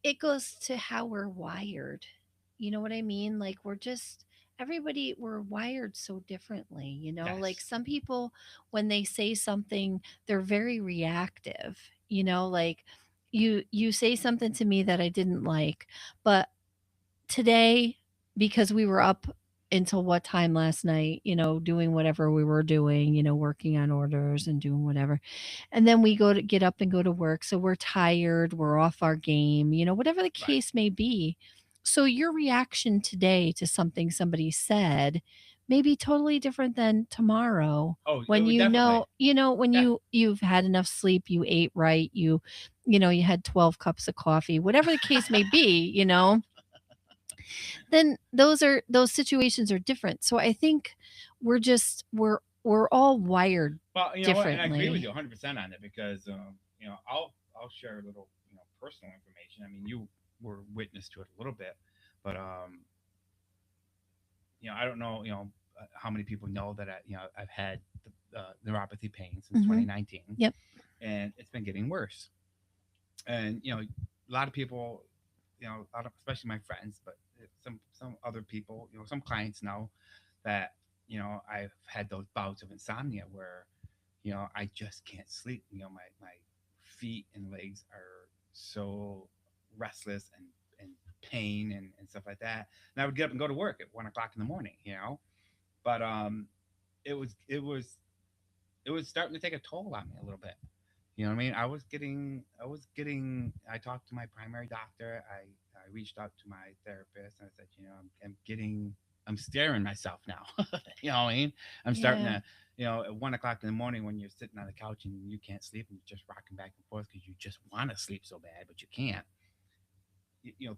it goes to how we're wired. You know what I mean? Like we're wired so differently, Yes. like some people, when they say something, they're very reactive, like you say something to me that I didn't like, but today, because we were up until what time last night, doing whatever we were doing, working on orders and doing whatever. And then we get up and go to work. So we're tired, we're off our game, whatever the case may be. So your reaction today to something somebody said may be totally different than tomorrow. Oh, when definitely. you've had enough sleep, you ate right, you had 12 cups of coffee, whatever the case may be, then those situations are different. So I think we're all wired differently. And I agree with you 100% on it because I'll share a little personal information. I mean, you were witness to it a little bit, but I don't know how many people know that I've had neuropathy pain since 2019. Yep. And it's been getting worse. And a lot of people, especially my friends, but some other people, some clients know that I've had those bouts of insomnia where I just can't sleep. My feet and legs are so restless and pain and stuff like that. And I would get up and go to work at 1 o'clock in the morning, But it was it was it was starting to take a toll on me a little bit. You know what I mean? I talked to my primary doctor. I reached out to my therapist and I said, I'm staring myself now. You know what I mean? I'm starting Yeah. to, at 1 o'clock in the morning when you're sitting on the couch and you can't sleep and you're just rocking back and forth because you just want to sleep so bad, but you can't.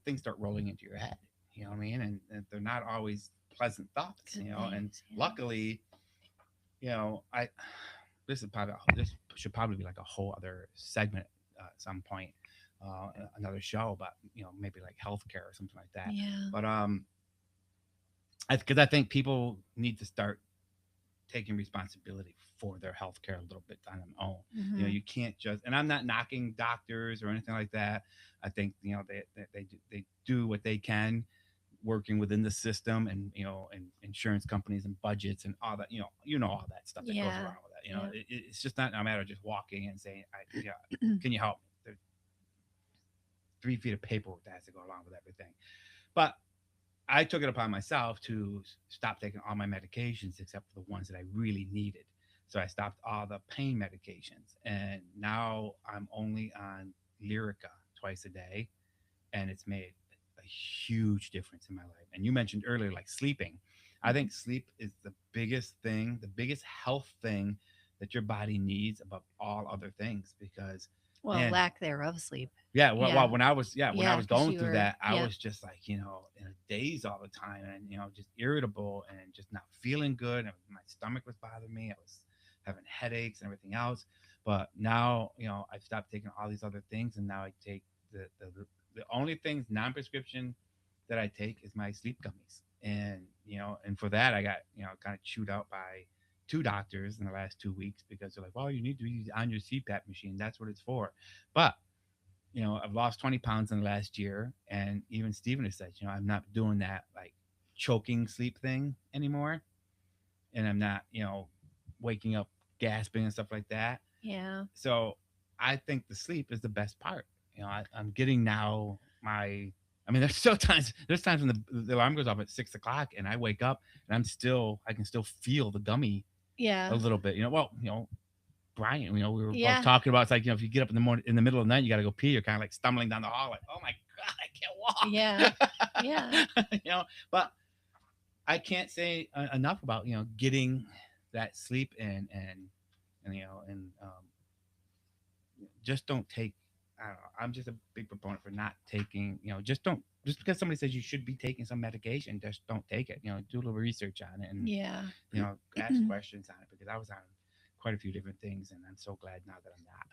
Things start rolling into your head. You know what I mean? And they're not always pleasant thoughts. Good And things. Yeah. luckily, I this should probably be like a whole other segment at some point, another show, but maybe like healthcare or something like that. Yeah. But because I think people need to start taking responsibility for their healthcare a little bit on their own. Hmm. You can't just, and I'm not knocking doctors or anything like that. I think they do what they can, working within the system, and insurance companies and budgets and all that. All that stuff that goes Yeah. around with that. Yeah. It's just not a matter of just walking and saying, yeah, can you help me? There's 3 feet of paperwork that has to go along with everything. But I took it upon myself to stop taking all my medications except for the ones that I really needed. So I stopped all the pain medications, and now I'm only on Lyrica twice a day, and it's made a huge difference in my life. And you mentioned earlier, like sleeping. I Mhm. think sleep is the biggest thing, the biggest health thing that your body needs above all other things. Because, Well, man, lack thereof sleep. yeah, well, Yeah. when I Yeah. was Because going you through were, that, I yep. was just like, in a daze all the time, and just irritable and just not feeling good. And my stomach was bothering me. I was having headaches and everything else. But now, I've stopped taking all these other things, and now I take the only things non-prescription that I take is my sleep gummies. And for that, I got kind of chewed out by two doctors in the last 2 weeks because they're like, well, you need to be on your CPAP machine. That's what it's for. But I've lost 20 pounds in the last year. And even Steven has said, I'm not doing that like choking sleep thing anymore. And I'm not, waking up gasping and stuff like that. Yeah. So I think the sleep is the best part. I'm getting now I mean, there's times when the alarm goes off at 6 o'clock and I wake up and I can still feel the gummy a Yeah. little bit. Brian, we were both Yeah. talking about, it's like, if you get up in the morning, in the middle of the night, you got to go pee. You're kind of like stumbling down the hall, like, oh my God, Yeah. I can't Yeah. walk. But I can't say enough about, getting that sleep and just don't take, I don't know. I'm just a big proponent for not taking, just because somebody says you should be taking some medication, just don't take it. Do a little research on it and, Yeah. ask questions on it, because I was on quite a few different things, and I'm so glad now that I'm not,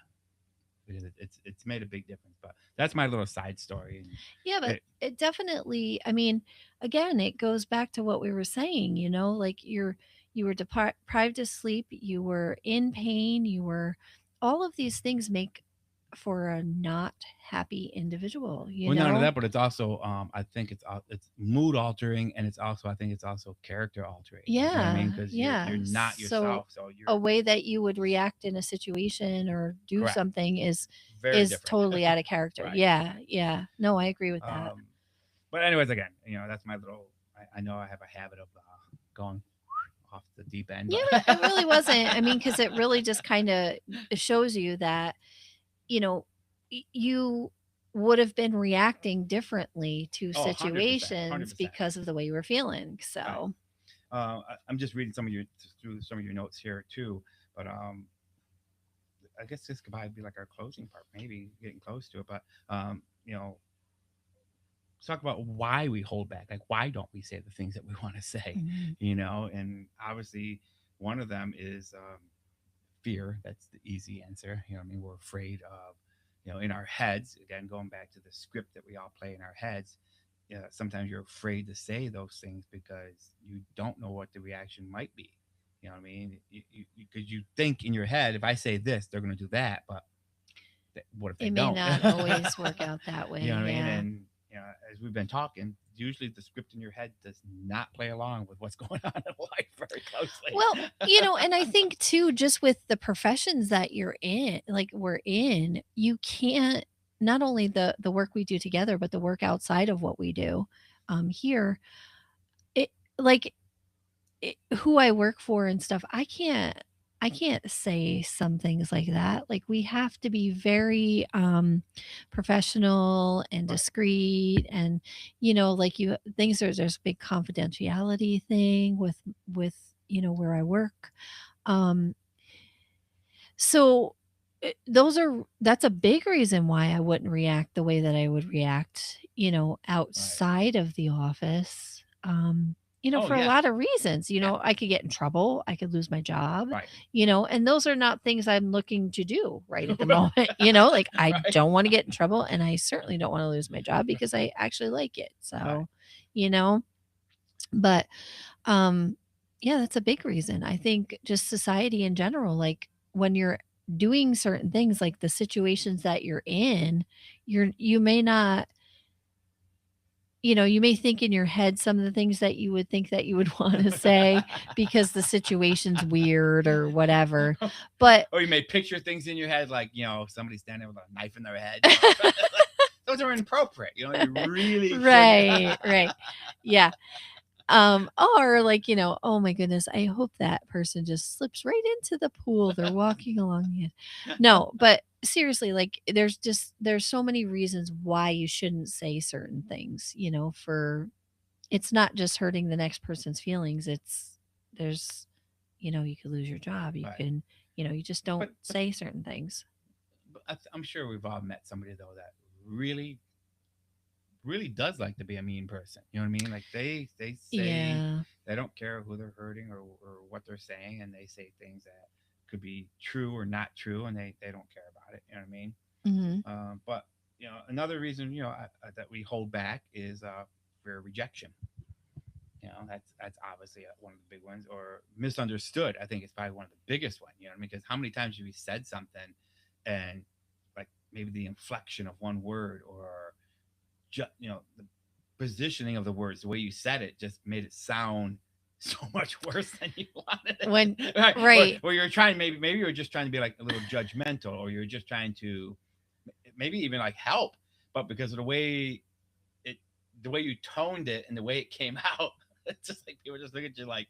because it's made a big difference. But that's my little side story. And Yeah, but it, it definitely, I mean, again, it goes back to what we were saying, like you were deprived of sleep, you were in pain, you were all of these things make for a not happy individual, you well, not only know? that, but it's also, I think it's mood altering, and I think it's also character altering. You know what I mean? Yeah, Because you're yeah. not So yourself, so a you're way that you would react in a situation or do correct, something is very is different. totally out of character. Right. Yeah, yeah. No, I agree with that. Um, but anyways, again, that's my little. I know I have a habit of going off the deep end, Yeah, but but it really wasn't. I mean, because it really just kind of shows you that, you know, you would have been reacting differently to oh, 100%, situations 100%. because of the way you were feeling. Right. So, I'm just reading through some of your notes here too, but I guess this could probably be like our closing part, maybe getting close to it. But let's talk about why we hold back. Like, why don't we say the things that we want to say? mhm. And obviously, one of them is fear. That's the easy answer. I mean, we're afraid of, in our heads. Again, going back to the script that we all play in our heads. Sometimes you're afraid to say those things because you don't know what the reaction might be. You know what I mean? Because you think in your head, if I say this, they're going to do that. But what if they It may don't? not always work out that way. You know what I mean? Yeah. And as we've been talking, usually the script in your head does not play along with what's going on in life very closely. Well, and I think too, just with the professions that you're in, like we're in, you can't, not only the work we do together, but the work outside of what we do here, it like who I work for and stuff, I can't say some things like that. Like we have to be very professional and Right. discreet, and like you things there's a big confidentiality thing with where I work. Um so that's a big reason why I wouldn't react the way that I would react, Right. outside of the office. Oh For a yeah. lot of reasons. Yeah. I could get in trouble, I could lose my job, Right. and those are not things I'm looking to do right at the moment. Like I Right. don't want to get in trouble, and I certainly don't want to lose my job because I actually like it. Right. So, you know, but um, yeah, that's a big reason. I think just society in general, like when you're doing certain things, like the situations that you're in, you may not, you may think in your head some of the things that you would think that you would want to say because the situation's weird or whatever. But Or you may picture things in your head like, somebody standing with a knife in their head. Like, those are inappropriate. You really shouldn't. right, right. Yeah. Or like, oh my goodness, I hope that person just slips right into the pool. They're walking along the edge. No, but seriously, like there's so many reasons why you shouldn't say certain things, for it's not just hurting the next person's feelings. There's, you could lose your job. You Right. can, you just don't But say certain things. I'm sure we've all met somebody though that really really does like to be a mean person. You know what I mean? Like they say Yeah. they don't care who they're hurting or what they're saying, and they say things that could be true or not true, and they don't care about it. You know what I mean? Hmm. But another reason that we hold back is fear of rejection. That's obviously one of the big ones, or misunderstood. I think it's probably one of the biggest one. Because how many times have we said something, and like maybe the inflection of one word or the positioning of the words, the way you said it, just made it sound so much worse than you wanted When it. Right? right. Or you're trying, maybe you're just trying to be like a little judgmental, or you're just trying to maybe even like help, but because of it, the way you toned it and the way it came out, it's just like people just look at you like,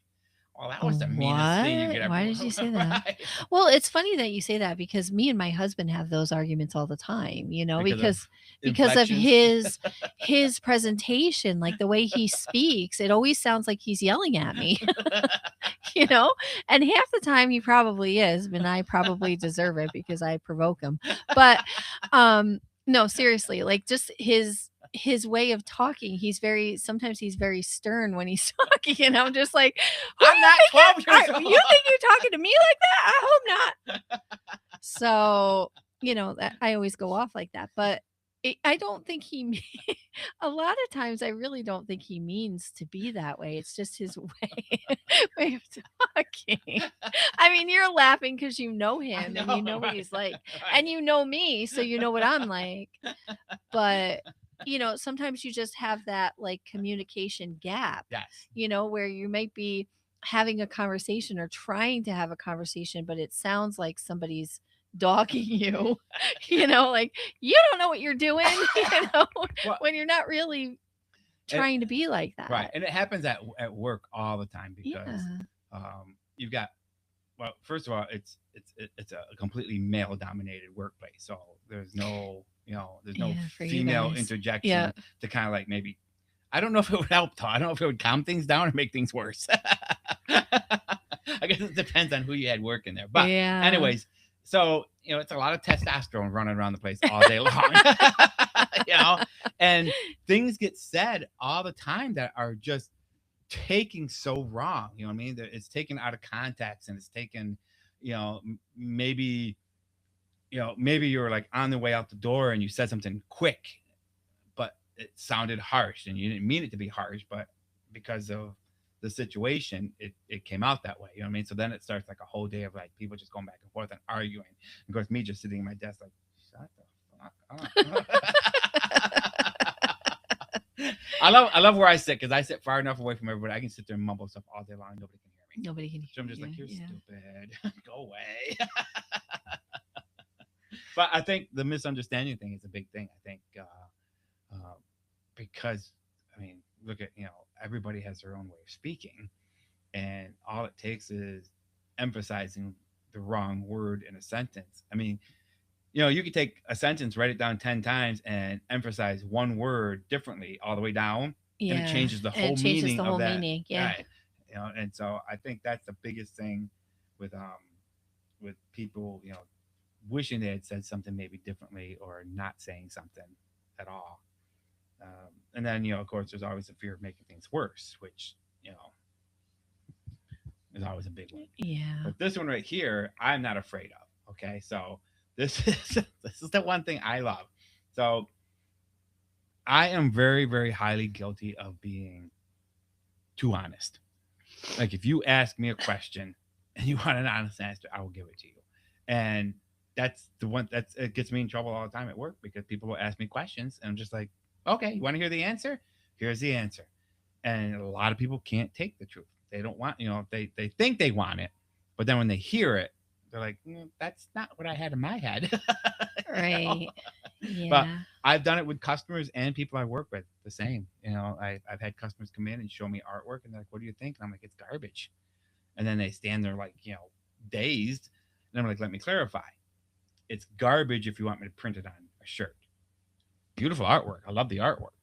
"Oh, that was the meanest thing you could What? ever." Why did you say that? Right? Well, it's funny that you say that because me and my husband have those arguments all the time, Because of because of inflections. his presentation, like the way he speaks, it always sounds like he's yelling at me, you know? And half the time he probably is, and I probably deserve it because I provoke him. But no, seriously, like just his way of talking, sometimes he's very stern when he's talking, and I'm just like, who do I'm you not think 12 years you old. think you're talking to me like that? I hope not. So, that I always go off like that, but I don't think a lot of times I really don't think he means to be that way. It's just his way of talking. I mean, you're laughing because you know I him and you know, know what right? he's like, Right. and you know me, so you know what I'm like. But sometimes you just have that like communication gap, Yes. where you might be having a conversation or trying to have a conversation, but it sounds like somebody's dogging you, like you don't know what you're doing, Well, when you're not really and, trying to be like right, that. and it happens at work all the time because Yeah. you've got, well, first of all, it's a completely male dominated workplace, so there's no Yeah, for you female guys. Yeah. interjection to kind of like maybe, I don't know if it would help though. I don't know if it would calm things down or make things worse. I guess it depends on who you had working there. But Yeah. anyways, so it's a lot of testosterone running around the place all day long. you know, and things get said all the time that are just taking so wrong. You know what I mean? That it's taken out of context and it's taken, maybe maybe you were like on the way out the door and you said something quick, but it sounded harsh and you didn't mean it to be harsh, but because of the situation, it came out that way. You know what I mean? So then it starts like a whole day of like people just going back and forth and arguing. And of course, me just sitting at my desk like, shut the fuck up. I love where I sit because I sit far enough away from everybody. I can sit there and mumble stuff all day long. Nobody can hear me. Nobody can So I'm hear just like, you. you're Yeah. stupid. Go away. But I think the misunderstanding thing is a big thing. I think because I mean, look at everybody has their own way of speaking, and all it takes is emphasizing the wrong word in a sentence. I mean, you could take a sentence, write it down 10 times, and emphasize one word differently all the way down, and it Yeah. changes the And whole it changes meaning the of whole that. meaning. Yeah. Right. And so I think that's the biggest thing with people, wishing they had said something maybe differently or not saying something at all. And then, of course, there's always the fear of making things worse, which, you know, is always a big one. Yeah. But this one right here, I'm not afraid of. Okay, so this is this is the one thing I love. So I am very, very highly guilty of being too honest. Like if you ask me a question and you want an honest answer, I will give it to you. And that's the one that's it gets me in trouble all the time at work because people will ask me questions and I'm just like, okay, you want to hear the answer? Here's the answer. And a lot of people can't take the truth. They don't want, they think they want it, but then when they hear it, they're like, that's not what I had in my head. Right. But Yeah. I've done it with customers and people I work with. The same. I've had customers come in and show me artwork, and they're like, "What do you think?" And I'm like, "It's garbage." And then they stand there like, dazed, and I'm like, "Let me clarify. It's garbage if you want me to print it on a shirt. Beautiful artwork. I love the artwork,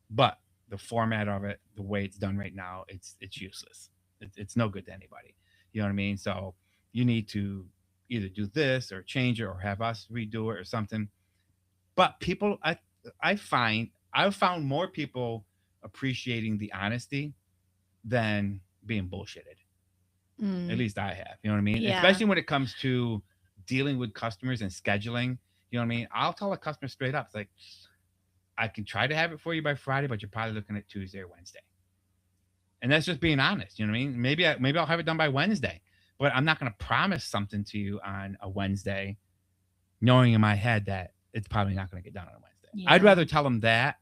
but the format of it, the way it's done right now, it's useless. It's no good to anybody. You know what I mean? So you need to either do this or change it or have us redo it or something. But people, I've found more people appreciating the honesty than being bullshitted. At Mm. least I have. You know what I mean? Yeah. Especially when it comes to dealing with customers and scheduling. You know what I mean? I'll tell a customer straight up, it's like, I can try to have it for you by Friday, but you're probably looking at Tuesday or Wednesday. And that's just being honest. You know what I mean? Maybe I'll have it done by Wednesday, but I'm not going to promise something to you on a Wednesday, knowing in my head that it's probably not going to get done on a Wednesday. I'd Yeah. rather tell them that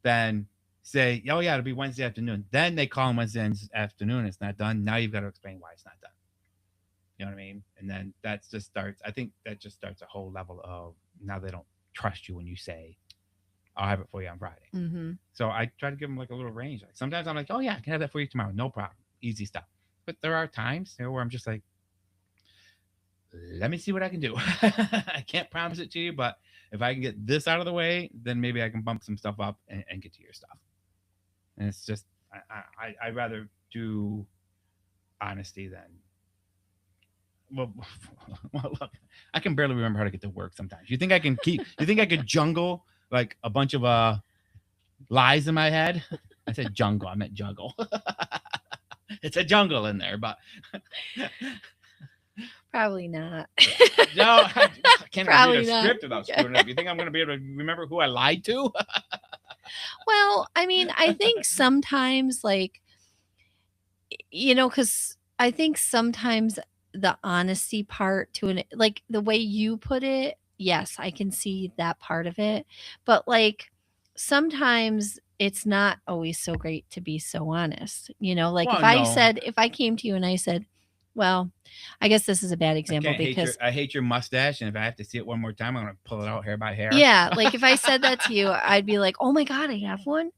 than say, oh yeah, it'll be Wednesday afternoon. Then they call on Wednesday afternoon, it's not done. Now you've got to explain why it's not done. You know what I mean? And then that just starts. I think that just starts a whole level of now they don't trust you when you say, I'll have it for you on Friday. Mm-hmm. So I try to give them like a little range. Like sometimes I'm like, oh yeah, I can have that for you tomorrow, no problem, easy stuff. But there are times where I'm just like, let me see what I can do. I can't promise it to you, but if I can get this out of the way, then maybe I can bump some stuff up and get to your stuff. And it's just I'd rather do honesty than well, well look, I can barely remember how to get to work sometimes. You think I can keep you think I could jungle like a bunch of lies in my head? I said jungle, I meant juggle. It's a jungle in there, but Probably not. no, I can't even read Probably a not. script without screwing it up. You think I'm going to be able to remember who I lied to? Well, I mean, I think sometimes, like, because I think sometimes the honesty part to an like the way you put it, yes, I can see that part of it. But like sometimes it's not always so great to be so honest. Like Well, no, if I came to you and I said, well, I guess this is a bad I example can't hate your. because I hate your mustache, and if I have to see it one more time, I'm going to pull it out hair by hair. yeah, like if I said that to you, I'd be like, "Oh my god, I have one."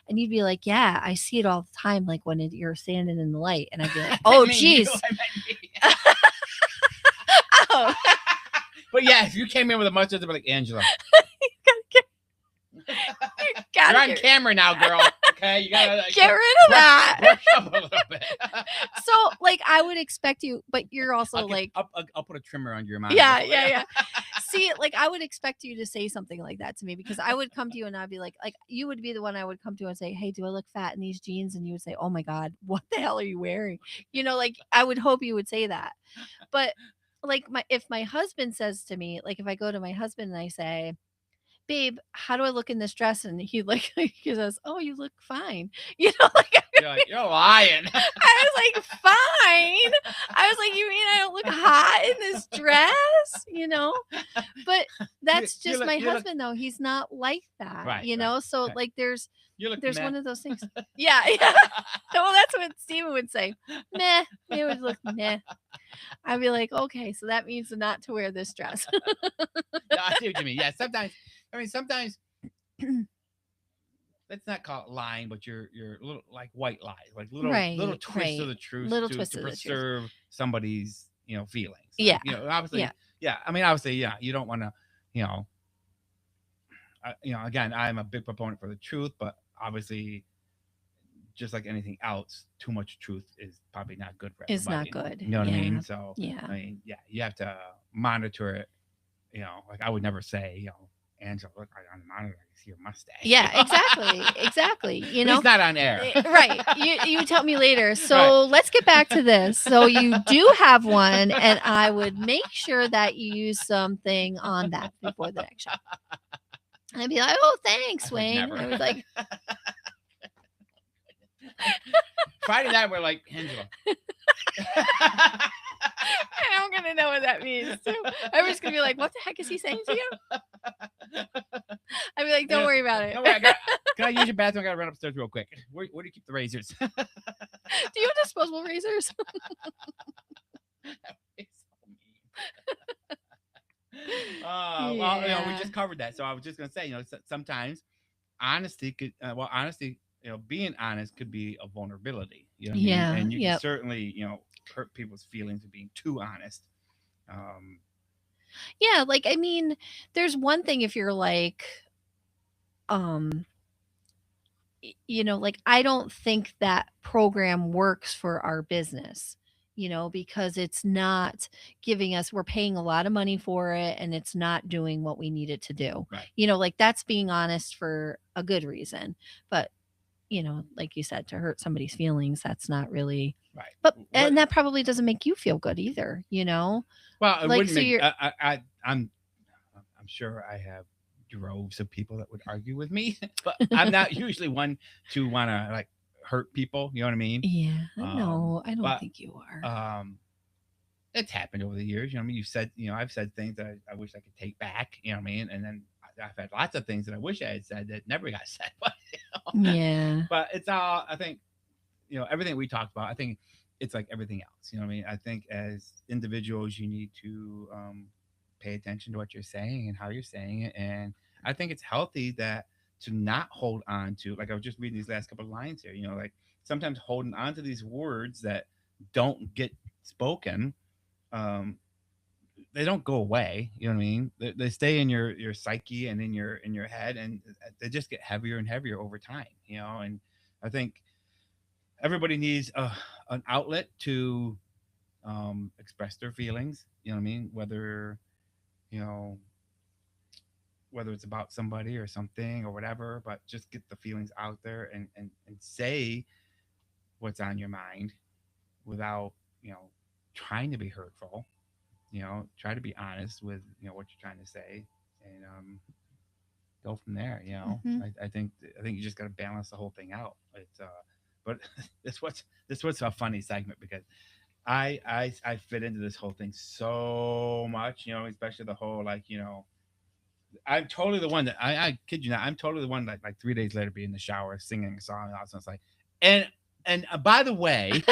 And you'd be like, "Yeah, I see it all the time like when you're standing in the light." And I'd be like, I "Oh didn't mean you. geez." I meant me. Oh. But yeah, if you came in with a mustache, I'd be like, Angela, Gotta you're on get, camera now, girl. Okay, you gotta get rid of that. brush up a little bit. So like I would expect you, but you're also like I'll put a trimmer under your monitor. yeah. See, like I would expect you to say something like that to me because I would come to you and I'd be like you would be the one I would come to and say, "Hey, do I look fat in these jeans?" And you would say, "Oh my god, what the hell are you wearing?" Like I would hope you would say that. But like if my husband says to me, like if I go to my husband and I say, "Babe, how do I look in this dress?" And he like he says, "Oh, you look fine." Like You're lying. I was like, "Fine." I was like, "You mean I don't look hot in this dress?" But that's You just look- my you look- husband though. He's not like that, Right, So right. like there's You look there's meh. one of those things. Yeah. Well, that's what Steven would say. Meh. It would look meh. I'd be like, okay, so that means not to wear this dress. No, I see what you mean. Yeah, sometimes. I mean, sometimes let's not call it lying, but you're little like white lies, like little Right, twists of right. the truth Little to twist of the truth. preserve somebody's feelings. Yeah. Like obviously, Yeah. yeah. I mean, obviously, yeah. You don't want to, you know, again, I'm a big proponent for the truth, but obviously, just like anything else, too much truth is probably not good for It's not everybody. good. You know what I mean? Yeah. So, Yeah. I mean, yeah, you have to monitor it. Like I would never say, Angela, look right on the monitor, I can see your mustache. Yeah, exactly. Exactly. At least not on air. Right. You tell me later. Right. So let's get back to this. So you do have one, and I would make sure that you use something on that before the next show. I'd be like, oh, thanks, I would Wayne. never. I was like, Friday night, we're like, Angela. I'm gonna know what that means too. I'm just gonna be like, what the heck is he saying to you? I'd be like, don't worry about it. No, wait, can I use your bathroom? I gotta run upstairs real quick. Where do you keep the razors? Do you have disposable razors? It's so mean. Well, we just covered that. So I was just gonna say, sometimes honesty could, honesty, being honest could be a vulnerability. You know what I mean? Yeah. And you can Yep. certainly, hurt people's feelings of being too honest. Um, Yeah. Like, I mean, there's one thing if you're like, um, like I don't think that program works for our business, because it's not giving us, we're paying a lot of money for it and it's not doing what we need it to do. Right. Like that's being honest for a good reason. But, like you said, to hurt somebody's feelings, that's not really right. But and that probably doesn't make you feel good either, Well, it Like, wouldn't so make. you're I'm sure I have droves of people that would argue with me, but I'm not usually one to want to like hurt people. You know what I mean? Yeah, no, I don't but think you are. It's happened over the years. I mean, you said, I've said things that I wish I could take back. You know what I mean? And then I've had lots of things that I wish I had said that never got said. But Yeah. but it's all. I think everything we talked about. I think it's like everything else. You know what I mean? I think as individuals, you need to pay attention to what you're saying and how you're saying it. And I think it's healthy that to not hold on to, like I was just reading these last couple of lines here, like sometimes holding on to these words that don't get spoken, they don't go away. You know what I mean? They stay in your psyche and in your head, and they just get heavier and heavier over time. And I think everybody needs an outlet to express their feelings. You know what I mean? You know, whether it's about somebody or something or whatever, but just get the feelings out there and say what's on your mind without, trying to be hurtful. Try to be honest with, what you're trying to say, and go from there. Mhm. I think you just got to balance the whole thing out. But this what's a funny segment because I fit into this whole thing so much, especially the whole like, I'm totally the one that I kid you not, I'm totally the one that like 3 days later be in the shower singing a song and all that. It's like, and by the way,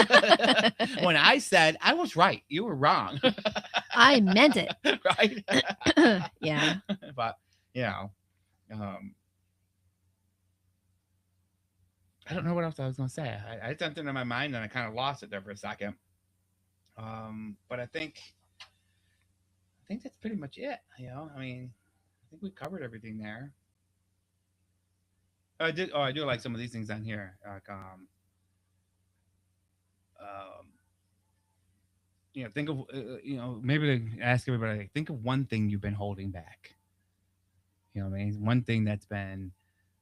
when I said I was right, you were wrong. I meant it. Right? Yeah. But um, I don't know what else I was gonna say. I had something in my mind and I kind of lost it there for a second. But I think that's pretty much it. I mean, I think we covered everything there. I did. Oh, I do like some of these things on here. Like, um, think of, maybe to ask everybody, like, think of one thing you've been holding back. You know what I mean? One thing that's been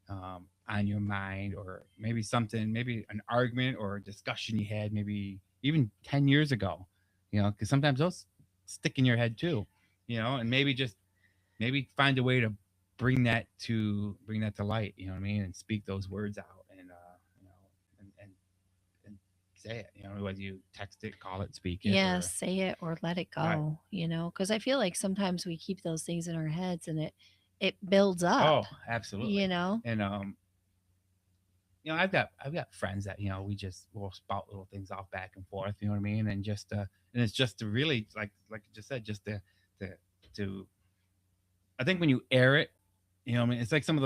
on your mind, or maybe something, maybe an argument or a discussion you had, maybe even 10 years ago. Because sometimes those stick in your head too. And maybe find a way to bring that to light. You know what I mean? And speak those words out, and and say it. Whether you text it, call it, speak it, Yeah, or say it or let it right. go, because I feel like sometimes we keep those things in our heads and it builds up, Oh, absolutely. And I've got friends that will spout little things off back and forth. You know what I mean? And it's just to really like you just said, just to to I think when you air it, I mean, it's like some of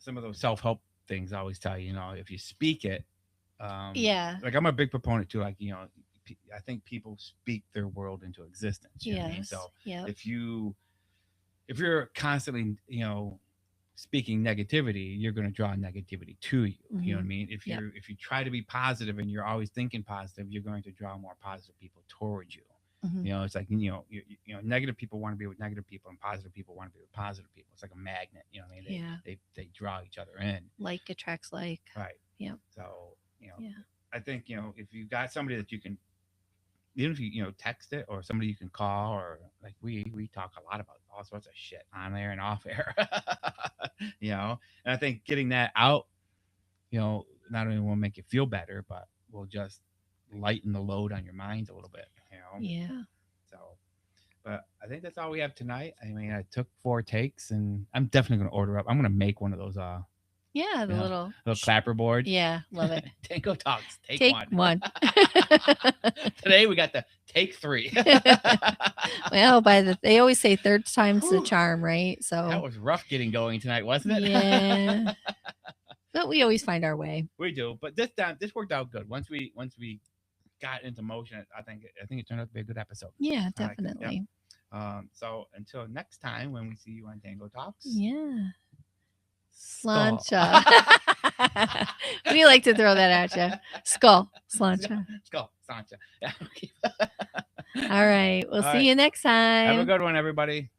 some of those self-help things I always tell you, if you speak it, Yeah. like I'm a big proponent too, like, I think people speak their world into existence. You know what I mean? Yes. So Yep. if you're constantly, speaking negativity, you're going to draw negativity to you. You know what I mean? If Yep. you try to be positive and you're always thinking positive, you're going to draw more positive people towards you. It's like, negative people want to be with negative people, and positive people want to be with positive people. It's like a magnet. You know what I mean? Yeah. They draw each other in. Like attracts like. Right. Yep. So, Yeah. I think, if you've got somebody that you can, even if you, text it, or somebody you can call, or like we talk a lot about all sorts of shit on air and off air. And I think getting that out, not only will make you feel better, but will just lighten the load on your mind a little bit. Yeah. So, but I think that's all we have tonight. I mean, I took 4 takes, and I'm definitely going to order up. I'm going to make one of those Yeah, the little clapper boards. Yeah, love it. Tango Talks, take Take one. one. Today we got the take 3. Well, they always say third time's the charm, right? That So was rough getting going tonight, wasn't it? yeah, but we always find our way. We do, but this worked out good. Once we got into motion, I think it turned out to be a good episode. Yeah, I liked it. definitely. Yep. So until next time when we see you on Tango Talks. Yeah. Skull. Slancha. We like to throw that at you. Skull. Slancha. Skull. Slancha. Yeah. All right. We'll see you next time. Have a good one, everybody.